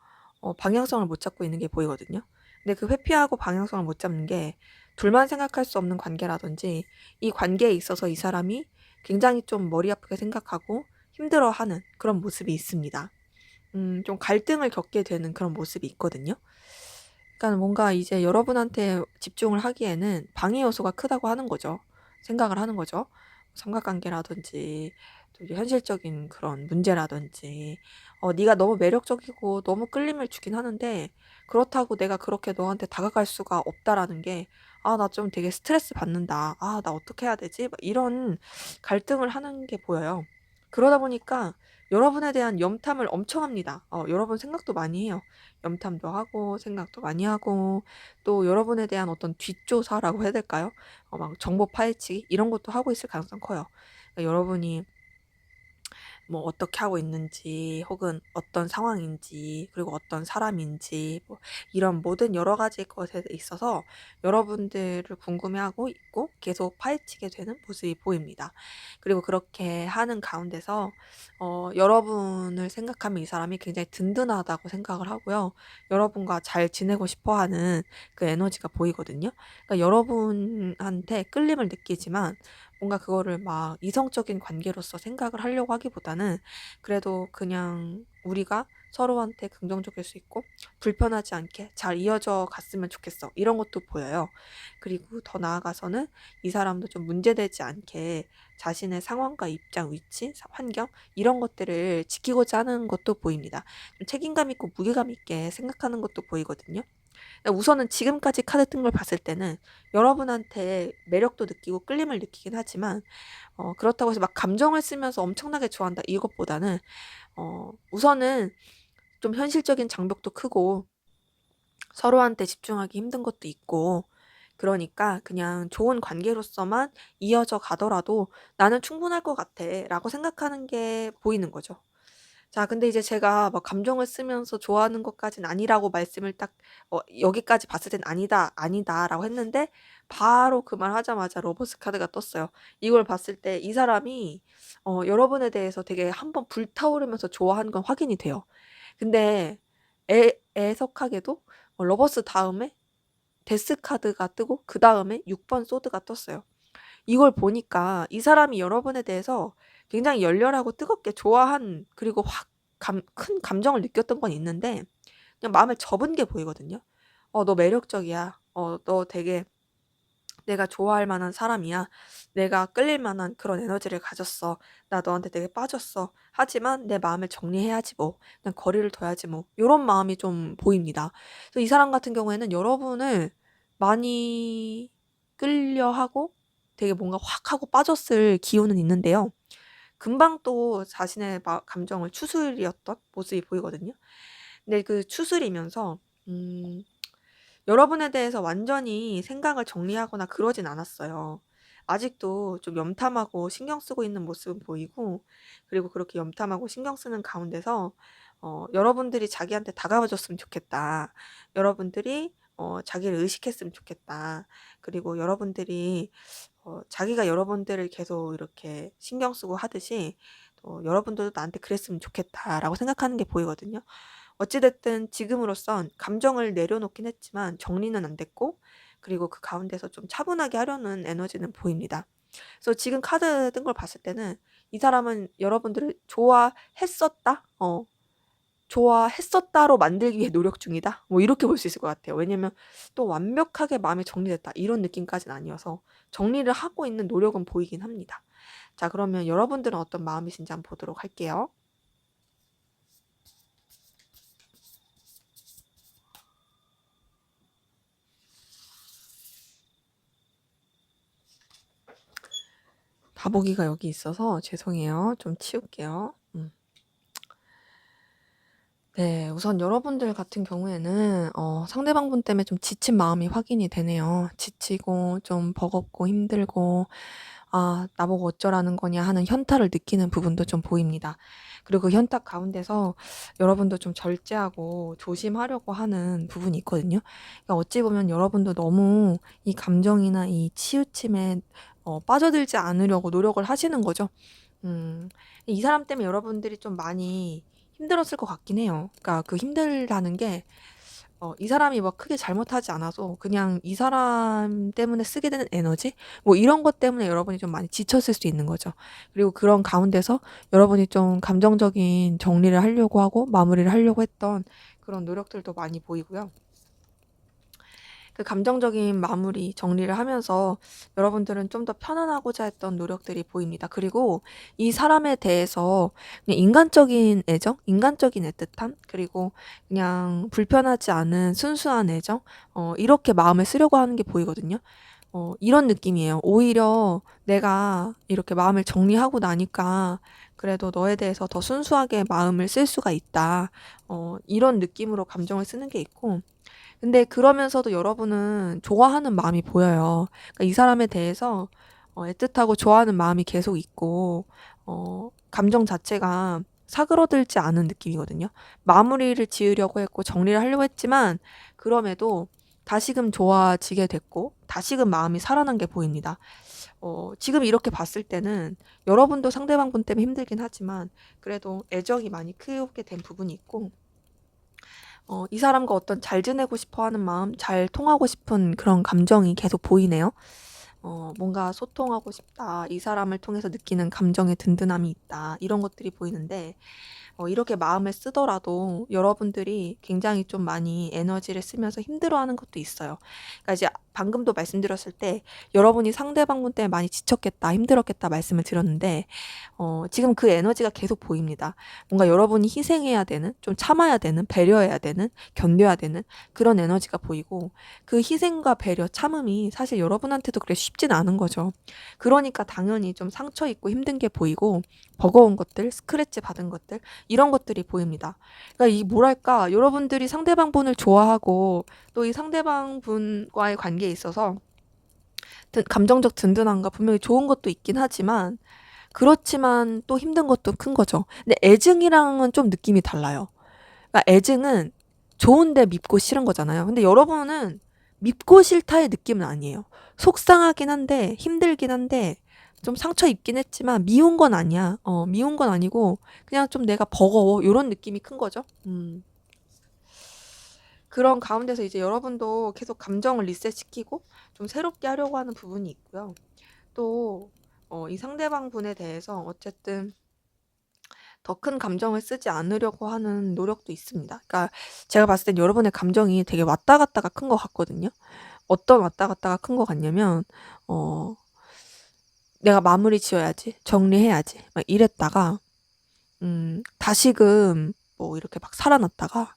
방향성을 못 잡고 있는 게 보이거든요. 근데 그 회피하고 방향성을 못 잡는 게 둘만 생각할 수 없는 관계라든지 이 관계에 있어서 이 사람이 굉장히 좀 머리 아프게 생각하고 힘들어하는 그런 모습이 있습니다. 좀 갈등을 겪게 되는 그런 모습이 있거든요. 그러니까 뭔가 이제 여러분한테 집중을 하기에는 방해 요소가 크다고 하는 거죠. 생각을 하는 거죠. 삼각관계라든지 또 이제 현실적인 그런 문제라든지 네가 너무 매력적이고 너무 끌림을 주긴 하는데 그렇다고 내가 그렇게 너한테 다가갈 수가 없다라는 게 나 좀 되게 스트레스 받는다. 나 어떻게 해야 되지? 막 이런 갈등을 하는 게 보여요. 그러다 보니까 여러분에 대한 염탐을 엄청 합니다. 여러분 생각도 많이 해요. 염탐도 하고 생각도 많이 하고 또 여러분에 대한 어떤 뒷조사라고 해야 될까요? 막 정보 파헤치기 이런 것도 하고 있을 가능성이 커요. 그러니까 여러분이 뭐 어떻게 하고 있는지 혹은 어떤 상황인지 그리고 어떤 사람인지 뭐 이런 모든 여러 가지 것에 있어서 여러분들을 궁금해하고 있고 계속 파헤치게 되는 모습이 보입니다. 그리고 그렇게 하는 가운데서 여러분을 생각하면 이 사람이 굉장히 든든하다고 생각을 하고요. 여러분과 잘 지내고 싶어 하는 그 에너지가 보이거든요. 그러니까 여러분한테 끌림을 느끼지만 뭔가 그거를 막 이성적인 관계로서 생각을 하려고 하기보다는 그래도 그냥 우리가 서로한테 긍정적일 수 있고 불편하지 않게 잘 이어져 갔으면 좋겠어. 이런 것도 보여요. 그리고 더 나아가서는 이 사람도 좀 문제되지 않게 자신의 상황과 입장, 위치, 환경 이런 것들을 지키고자 하는 것도 보입니다. 좀 책임감 있고 무게감 있게 생각하는 것도 보이거든요. 우선은 지금까지 카드 뜬 걸 봤을 때는 여러분한테 매력도 느끼고 끌림을 느끼긴 하지만 그렇다고 해서 막 감정을 쓰면서 엄청나게 좋아한다 이것보다는 우선은 좀 현실적인 장벽도 크고 서로한테 집중하기 힘든 것도 있고 그러니까 그냥 좋은 관계로서만 이어져 가더라도 나는 충분할 것 같아 라고 생각하는 게 보이는 거죠. 자, 근데 이제 제가 막 감정을 쓰면서 좋아하는 것까진 아니라고 말씀을 딱 여기까지 봤을 땐 아니다, 아니다라고 했는데 바로 그 말 하자마자 러버스 카드가 떴어요. 이걸 봤을 때 이 사람이 여러분에 대해서 되게 한번 불타오르면서 좋아하는 건 확인이 돼요. 근데 애석하게도 러버스 다음에 데스 카드가 뜨고 그 다음에 6번 소드가 떴어요. 이걸 보니까 이 사람이 여러분에 대해서 굉장히 열렬하고 뜨겁게 좋아한 그리고 확 큰 감정을 느꼈던 건 있는데 그냥 마음을 접은 게 보이거든요. 너 매력적이야. 너 되게 내가 좋아할 만한 사람이야. 내가 끌릴 만한 그런 에너지를 가졌어. 나 너한테 되게 빠졌어. 하지만 내 마음을 정리해야지 뭐. 그냥 거리를 둬야지 뭐. 요런 마음이 좀 보입니다. 그래서 이 사람 같은 경우에는 여러분을 많이 끌려하고 되게 뭔가 확 하고 빠졌을 기운은 있는데요. 금방 또 자신의 감정을 추스리었던 모습이 보이거든요. 근데 그 추스리면서 여러분에 대해서 완전히 생각을 정리하거나 그러진 않았어요. 아직도 좀 염탐하고 신경 쓰고 있는 모습은 보이고 그리고 그렇게 염탐하고 신경 쓰는 가운데서 여러분들이 자기한테 다가와 줬으면 좋겠다. 여러분들이 자기를 의식했으면 좋겠다. 그리고 여러분들이 자기가 여러분들을 계속 이렇게 신경 쓰고 하듯이 여러분들도 나한테 그랬으면 좋겠다라고 생각하는 게 보이거든요. 어찌됐든 지금으로선 감정을 내려놓긴 했지만 정리는 안 됐고 그리고 그 가운데서 좀 차분하게 하려는 에너지는 보입니다. 그래서 지금 카드 뜬 걸 봤을 때는 이 사람은 여러분들을 좋아했었다? 좋아했었다로 만들기 위해 노력 중이다? 뭐 이렇게 볼 수 있을 것 같아요. 왜냐면 또 완벽하게 마음이 정리됐다 이런 느낌까지는 아니어서 정리를 하고 있는 노력은 보이긴 합니다. 자, 그러면 여러분들은 어떤 마음이신지 한번 보도록 할게요. 다보기가 여기 있어서 죄송해요. 좀 치울게요. 네, 우선 여러분들 같은 경우에는 상대방분 때문에 좀 지친 마음이 확인이 되네요. 지치고 좀 버겁고 힘들고 나보고 어쩌라는 거냐 하는 현타를 느끼는 부분도 좀 보입니다. 그리고 그 현타 가운데서 여러분도 좀 절제하고 조심하려고 하는 부분이 있거든요. 그러니까 어찌 보면 여러분도 너무 이 감정이나 이 치우침에 빠져들지 않으려고 노력을 하시는 거죠. 이 사람 때문에 여러분들이 좀 많이 힘들었을 것 같긴 해요. 그러니까 그 힘들다는 게 이 사람이 뭐 크게 잘못하지 않아서 그냥 이 사람 때문에 쓰게 되는 에너지? 뭐 이런 것 때문에 여러분이 좀 많이 지쳤을 수 있는 거죠. 그리고 그런 가운데서 여러분이 좀 감정적인 정리를 하려고 하고 마무리를 하려고 했던 그런 노력들도 많이 보이고요. 그 감정적인 마무리 정리를 하면서 여러분들은 좀 더 편안하고자 했던 노력들이 보입니다. 그리고 이 사람에 대해서 그냥 인간적인 애정, 인간적인 애틋함, 그리고 그냥 불편하지 않은 순수한 애정, 이렇게 마음을 쓰려고 하는 게 보이거든요. 이런 느낌이에요. 오히려 내가 이렇게 마음을 정리하고 나니까 그래도 너에 대해서 더 순수하게 마음을 쓸 수가 있다. 이런 느낌으로 감정을 쓰는 게 있고, 근데 그러면서도 여러분은 좋아하는 마음이 보여요. 그러니까 이 사람에 대해서 애틋하고 좋아하는 마음이 계속 있고, 감정 자체가 사그러들지 않은 느낌이거든요. 마무리를 지으려고 했고 정리를 하려고 했지만 그럼에도 다시금 좋아지게 됐고 다시금 마음이 살아난 게 보입니다. 지금 이렇게 봤을 때는 여러분도 상대방분 때문에 힘들긴 하지만 그래도 애정이 많이 크게 된 부분이 있고, 이 사람과 어떤 잘 지내고 싶어 하는 마음, 잘 통하고 싶은 그런 감정이 계속 보이네요. 뭔가 소통하고 싶다, 이 사람을 통해서 느끼는 감정의 든든함이 있다, 이런 것들이 보이는데, 이렇게 마음을 쓰더라도 여러분들이 굉장히 좀 많이 에너지를 쓰면서 힘들어하는 것도 있어요. 그러니까 이제 방금도 말씀드렸을 때 여러분이 상대방분 때문에 많이 지쳤겠다, 힘들었겠다 말씀을 드렸는데, 지금 그 에너지가 계속 보입니다. 뭔가 여러분이 희생해야 되는, 좀 참아야 되는, 배려해야 되는, 견뎌야 되는 그런 에너지가 보이고, 그 희생과 배려, 참음이 사실 여러분한테도 그렇게 쉽진 않은 거죠. 그러니까 당연히 좀 상처 있고 힘든 게 보이고, 버거운 것들, 스크래치 받은 것들, 이런 것들이 보입니다. 그러니까 이 뭐랄까, 여러분들이 상대방 분을 좋아하고 또 이 상대방 분과의 관계에 있어서 감정적 든든함과 분명히 좋은 것도 있긴 하지만, 그렇지만 또 힘든 것도 큰 거죠. 근데 애증이랑은 좀 느낌이 달라요. 그러니까 애증은 좋은데 밉고 싫은 거잖아요. 근데 여러분은 밉고 싫다의 느낌은 아니에요. 속상하긴 한데 힘들긴 한데 좀 상처 입긴 했지만 미운 건 아니야. 미운 건 아니고 그냥 좀 내가 버거워, 요런 느낌이 큰 거죠. 그런 가운데서 이제 여러분도 계속 감정을 리셋시키고 좀 새롭게 하려고 하는 부분이 있고요. 또 이 상대방 분에 대해서 어쨌든 더 큰 감정을 쓰지 않으려고 하는 노력도 있습니다. 그러니까 제가 봤을 땐 여러분의 감정이 되게 왔다 갔다가 큰 것 같거든요. 어떤 왔다 갔다가 큰 것 같냐면, 내가 마무리 지어야지, 정리해야지, 막 이랬다가, 다시금 뭐 이렇게 막 살아났다가,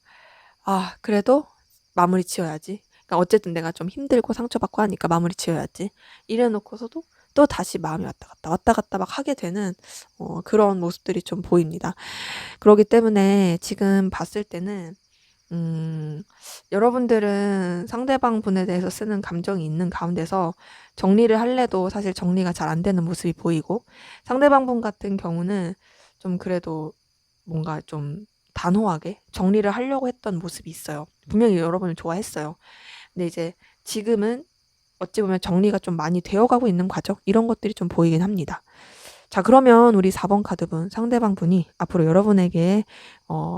아, 그래도 마무리 지어야지. 그러니까 어쨌든 내가 좀 힘들고 상처받고 하니까 마무리 지어야지. 이래 놓고서도 또 다시 마음이 왔다 갔다 막 하게 되는 그런 모습들이 좀 보입니다. 그렇기 때문에 지금 봤을 때는 여러분들은 상대방 분에 대해서 쓰는 감정이 있는 가운데서 정리를 할래도 사실 정리가 잘 안 되는 모습이 보이고, 상대방 분 같은 경우는 좀 그래도 뭔가 좀 단호하게 정리를 하려고 했던 모습이 있어요. 분명히 여러분을 좋아했어요. 근데 이제 지금은 어찌 보면 정리가 좀 많이 되어가고 있는 과정, 이런 것들이 좀 보이긴 합니다. 자, 그러면 우리 4번 카드분, 상대방 분이 앞으로 여러분에게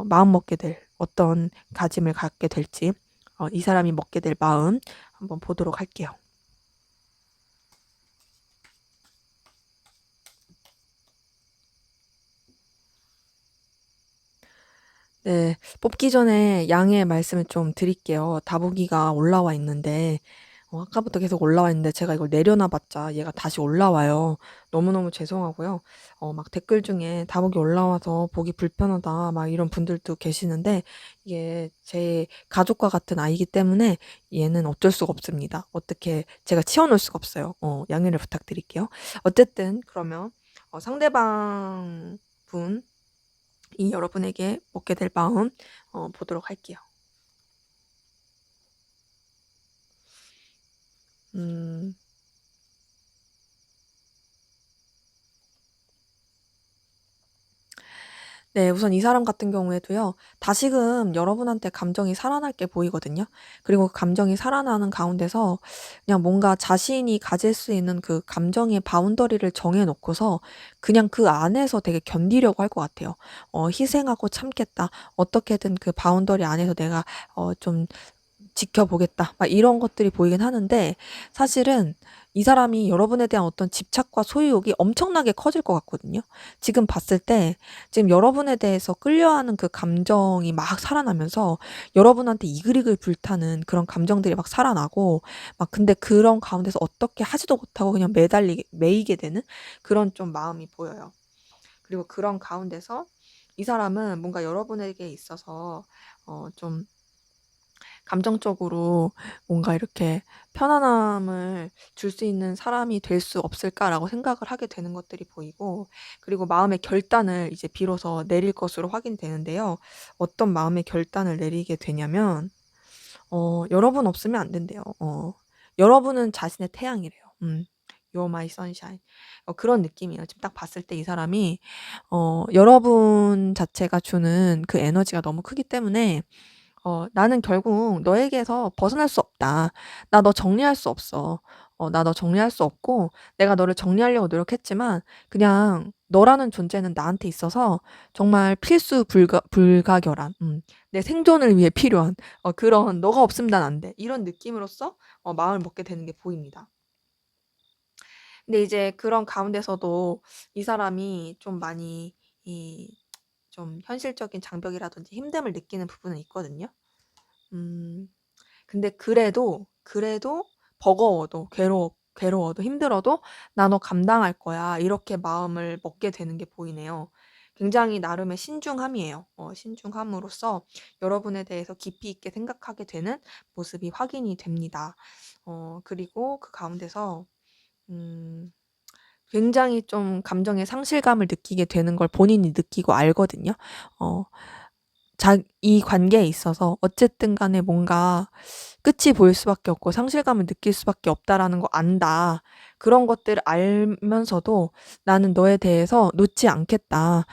마음 먹게 될 어떤 가짐을 갖게 될지, 이 사람이 먹게 될 마음 한번 보도록 할게요. 네, 뽑기 전에 양해 말씀을 좀 드릴게요. 다보기가 올라와 있는데, 아까부터 계속 올라와 있는데 제가 이걸 내려놔봤자 얘가 다시 올라와요. 너무너무 죄송하고요. 막 댓글 중에 다보기 올라와서 보기 불편하다 막 이런 분들도 계시는데, 이게 제 가족과 같은 아이기 때문에 얘는 어쩔 수가 없습니다. 어떻게 제가 치워놓을 수가 없어요. 양해를 부탁드릴게요. 어쨌든 그러면 상대방 분이 여러분에게 먹게 될 마음 보도록 할게요. 네, 우선 이 사람 같은 경우에도요, 다시금 여러분한테 감정이 살아날 게 보이거든요. 그리고 그 감정이 살아나는 가운데서 그냥 뭔가 자신이 가질 수 있는 그 감정의 바운더리를 정해놓고서 그냥 그 안에서 되게 견디려고 할 것 같아요. 희생하고 참겠다. 어떻게든 그 바운더리 안에서 내가 좀 지켜보겠다. 막 이런 것들이 보이긴 하는데 사실은 이 사람이 여러분에 대한 어떤 집착과 소유욕이 엄청나게 커질 것 같거든요. 지금 봤을 때 지금 여러분에 대해서 끌려하는 그 감정이 막 살아나면서 여러분한테 이글이글 불타는 그런 감정들이 막 살아나고 막 근데 그런 가운데서 어떻게 하지도 못하고 그냥 매이게 되는 그런 좀 마음이 보여요. 그리고 그런 가운데서 이 사람은 뭔가 여러분에게 있어서 좀 감정적으로 뭔가 이렇게 편안함을 줄 수 있는 사람이 될 수 없을까라고 생각을 하게 되는 것들이 보이고, 그리고 마음의 결단을 이제 비로소 내릴 것으로 확인되는데요. 어떤 마음의 결단을 내리게 되냐면 여러분 없으면 안 된대요. 여러분은 자신의 태양이래요. You're my sunshine. 그런 느낌이에요. 지금 딱 봤을 때 이 사람이 여러분 자체가 주는 그 에너지가 너무 크기 때문에 나는 결국 너에게서 벗어날 수 없다. 나 너 정리할 수 없어. 나 너 정리할 수 없고 내가 너를 정리하려고 노력했지만 그냥 너라는 존재는 나한테 있어서 정말 필수 불가결한 내 생존을 위해 필요한 그런 너가 없으면 난 안 돼. 이런 느낌으로써 마음을 먹게 되는 게 보입니다. 근데 이제 그런 가운데서도 이 사람이 좀 많이 이 좀 현실적인 장벽이라든지 힘듦을 느끼는 부분은 있거든요. 음. 근데 그래도 버거워도 괴로워도 힘들어도 '나 너 감당할 거야.' 이렇게 마음을 먹게 되는 게 보이네요. 굉장히 나름의 신중함이에요. 신중함으로써 여러분에 대해서 깊이 있게 생각하게 되는 모습이 확인이 됩니다. 그리고 그 가운데서 음 굉장히 좀 감정의 상실감을 느끼게 되는 걸 본인이 느끼고 알거든요. 어 이 관계에 있어서 어쨌든 간에 뭔가 끝이 보일 수밖에 없고 상실감을 느낄 수밖에 없다라는 거 안다. 그런 것들을 알면서도 '나는 너에 대해서 놓지 않겠다.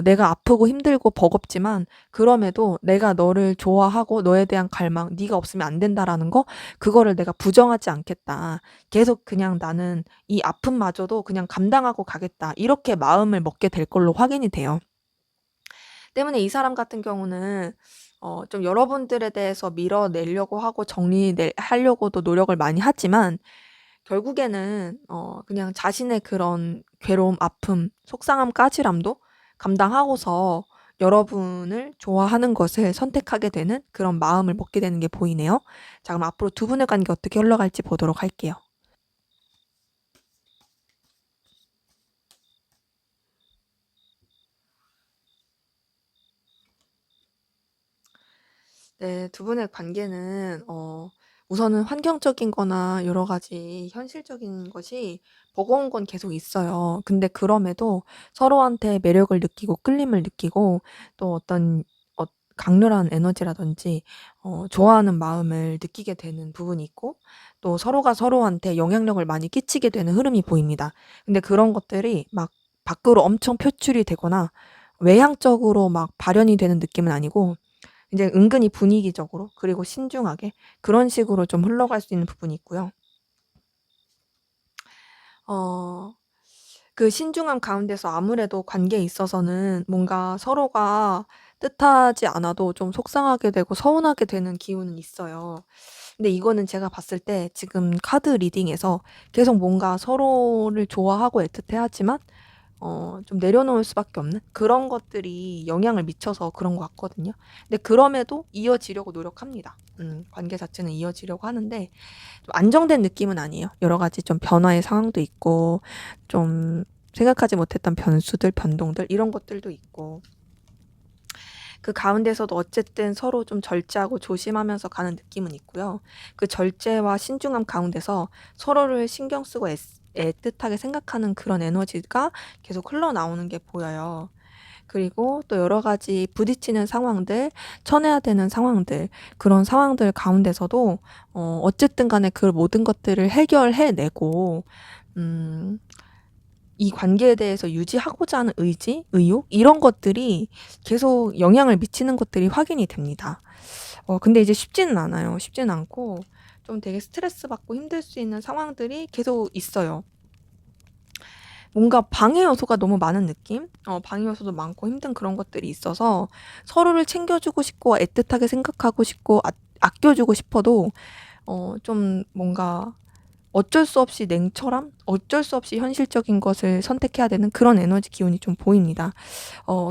내가 아프고 힘들고 버겁지만 그럼에도 내가 너를 좋아하고 너에 대한 갈망, 네가 없으면 안 된다라는 거 그거를 내가 부정하지 않겠다. 계속 그냥 나는 이 아픔마저도 그냥 감당하고 가겠다.' 이렇게 마음을 먹게 될 걸로 확인이 돼요. 때문에 이 사람 같은 경우는 좀 여러분들에 대해서 밀어내려고 하고 하려고도 노력을 많이 하지만 결국에는 그냥 자신의 그런 괴로움, 아픔, 속상함, 까칠함도 감당하고서 여러분을 좋아하는 것을 선택하게 되는 그런 마음을 먹게 되는 게 보이네요. 자, 그럼 앞으로 두 분의 관계 어떻게 흘러갈지 보도록 할게요. 네. 두 분의 관계는 우선은 환경적인 거나 여러 가지 현실적인 것이 버거운 건 계속 있어요. 근데 그럼에도 서로한테 매력을 느끼고 끌림을 느끼고 또 어떤 어 강렬한 에너지라든지 좋아하는 마음을 느끼게 되는 부분이 있고 또 서로가 서로한테 영향력을 많이 끼치게 되는 흐름이 보입니다. 근데 그런 것들이 막 밖으로 엄청 표출이 되거나 외향적으로 막 발현이 되는 느낌은 아니고 이제 은근히 분위기적으로 그리고 신중하게 그런 식으로 좀 흘러갈 수 있는 부분이 있고요. 어 그 신중함 가운데서 아무래도 관계에 있어서는 뭔가 서로가 뜻하지 않아도 좀 속상하게 되고 서운하게 되는 기운은 있어요. 근데 이거는 제가 봤을 때 지금 카드 리딩에서 계속 뭔가 서로를 좋아하고 애틋해하지만 좀 내려놓을 수밖에 없는 그런 것들이 영향을 미쳐서 그런 것 같거든요. 근데 그럼에도 이어지려고 노력합니다. 관계 자체는 이어지려고 하는데 좀 안정된 느낌은 아니에요. 여러 가지 좀 변화의 상황도 있고 좀 생각하지 못했던 변수들, 변동들 이런 것들도 있고 그 가운데서도 어쨌든 서로 좀 절제하고 조심하면서 가는 느낌은 있고요. 그 절제와 신중함 가운데서 서로를 신경 쓰고 애틋하게 생각하는 그런 에너지가 계속 흘러나오는 게 보여요. 그리고 또 여러 가지 부딪히는 상황들, 쳐내야 되는 상황들, 그런 상황들 가운데서도 어쨌든 간에 그 모든 것들을 해결해 내고 음 이 관계에 대해서 유지하고자 하는 의지, 의욕 이런 것들이 계속 영향을 미치는 것들이 확인이 됩니다. 근데 이제 쉽지는 않아요. 쉽지는 않고 좀 되게 스트레스 받고 힘들 수 있는 상황들이 계속 있어요. 뭔가 방해 요소가 너무 많은 느낌? 방해 요소도 많고 힘든 그런 것들이 있어서 서로를 챙겨주고 싶고 애틋하게 생각하고 싶고 아껴주고 싶어도 좀 뭔가 어쩔 수 없이 냉철함? 어쩔 수 없이 현실적인 것을 선택해야 되는 그런 에너지 기운이 좀 보입니다.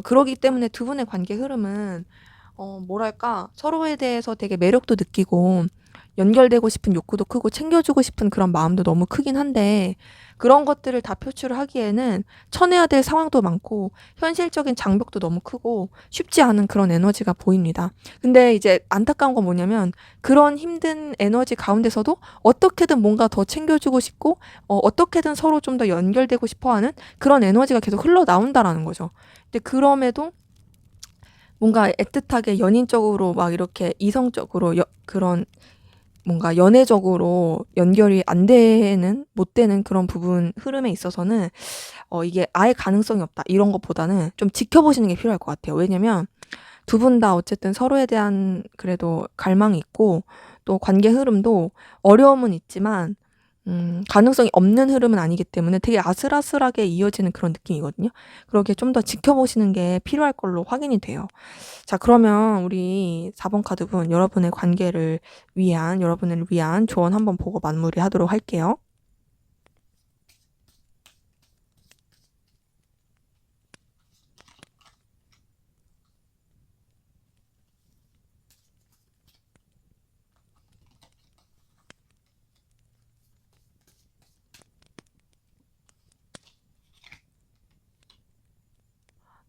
그러기 때문에 두 분의 관계 흐름은 뭐랄까 서로에 대해서 되게 매력도 느끼고 연결되고 싶은 욕구도 크고 챙겨주고 싶은 그런 마음도 너무 크긴 한데 그런 것들을 다 표출을 하기에는 쳐내야 될 상황도 많고 현실적인 장벽도 너무 크고 쉽지 않은 그런 에너지가 보입니다. 근데 이제 안타까운 건 뭐냐면 그런 힘든 에너지 가운데서도 어떻게든 뭔가 더 챙겨주고 싶고 어떻게든 서로 좀 더 연결되고 싶어 하는 그런 에너지가 계속 흘러나온다라는 거죠. 근데 그럼에도 뭔가 애틋하게 연인적으로 막 이렇게 이성적으로 그런 뭔가 연애적으로 연결이 안 되는, 못 되는 그런 부분 흐름에 있어서는 이게 아예 가능성이 없다. 이런 것보다는 좀 지켜보시는 게 필요할 것 같아요. 왜냐면 두 분 다 어쨌든 서로에 대한 그래도 갈망이 있고 또 관계 흐름도 어려움은 있지만 가능성이 없는 흐름은 아니기 때문에 되게 아슬아슬하게 이어지는 그런 느낌이거든요. 그렇게 좀 더 지켜보시는 게 필요할 걸로 확인이 돼요. 자, 그러면 우리 4번 카드분 여러분을 위한 조언 한번 보고 마무리하도록 할게요.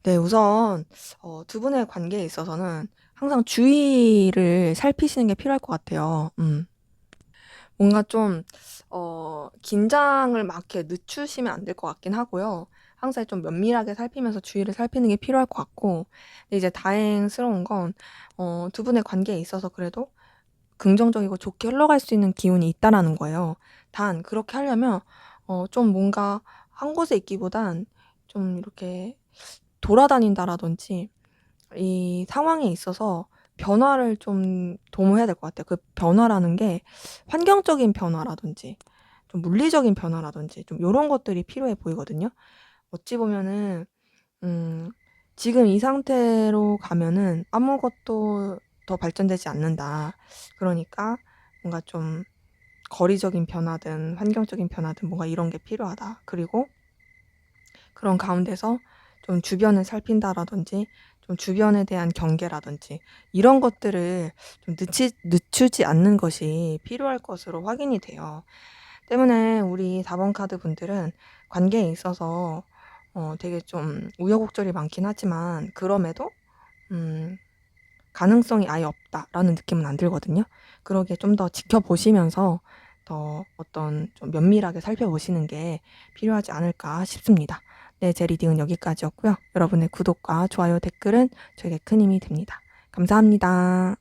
네, 우선 두 분의 관계에 있어서는 항상 주의를 살피시는 게 필요할 것 같아요. 뭔가 좀 긴장을 막 이렇게 늦추시면 안 될 것 같긴 하고요. 항상 좀 면밀하게 살피면서 주의를 살피는 게 필요할 것 같고, 근데 이제 다행스러운 건 두 분의 관계에 있어서 그래도 긍정적이고 좋게 흘러갈 수 있는 기운이 있다라는 거예요. 단 그렇게 하려면 좀 뭔가 한 곳에 있기보단 좀 이렇게 돌아다닌다라든지 이 상황에 있어서 변화를 좀 도모해야 될 것 같아요. 그 변화라는 게 환경적인 변화라든지 좀 물리적인 변화라든지 좀 요런 것들이 필요해 보이거든요. 어찌 보면은 음 지금 이 상태로 가면은 아무것도 더 발전되지 않는다. 그러니까 뭔가 좀 거리적인 변화든 환경적인 변화든 뭔가 이런 게 필요하다. 그리고 그런 가운데서 좀 주변을 살핀다라든지 좀 주변에 대한 경계라든지 이런 것들을 좀 늦추지 않는 것이 필요할 것으로 확인이 돼요. 때문에 우리 4번 카드 분들은 관계에 있어서 되게 좀 우여곡절이 많긴 하지만 그럼에도 음 가능성이 아예 없다라는 느낌은 안 들거든요. 그러기에 좀 더 지켜보시면서 더 어떤 좀 면밀하게 살펴보시는 게 필요하지 않을까 싶습니다. 네, 제 리딩은 여기까지였고요. 여러분의 구독과 좋아요, 댓글은 저에게 큰 힘이 됩니다. 감사합니다.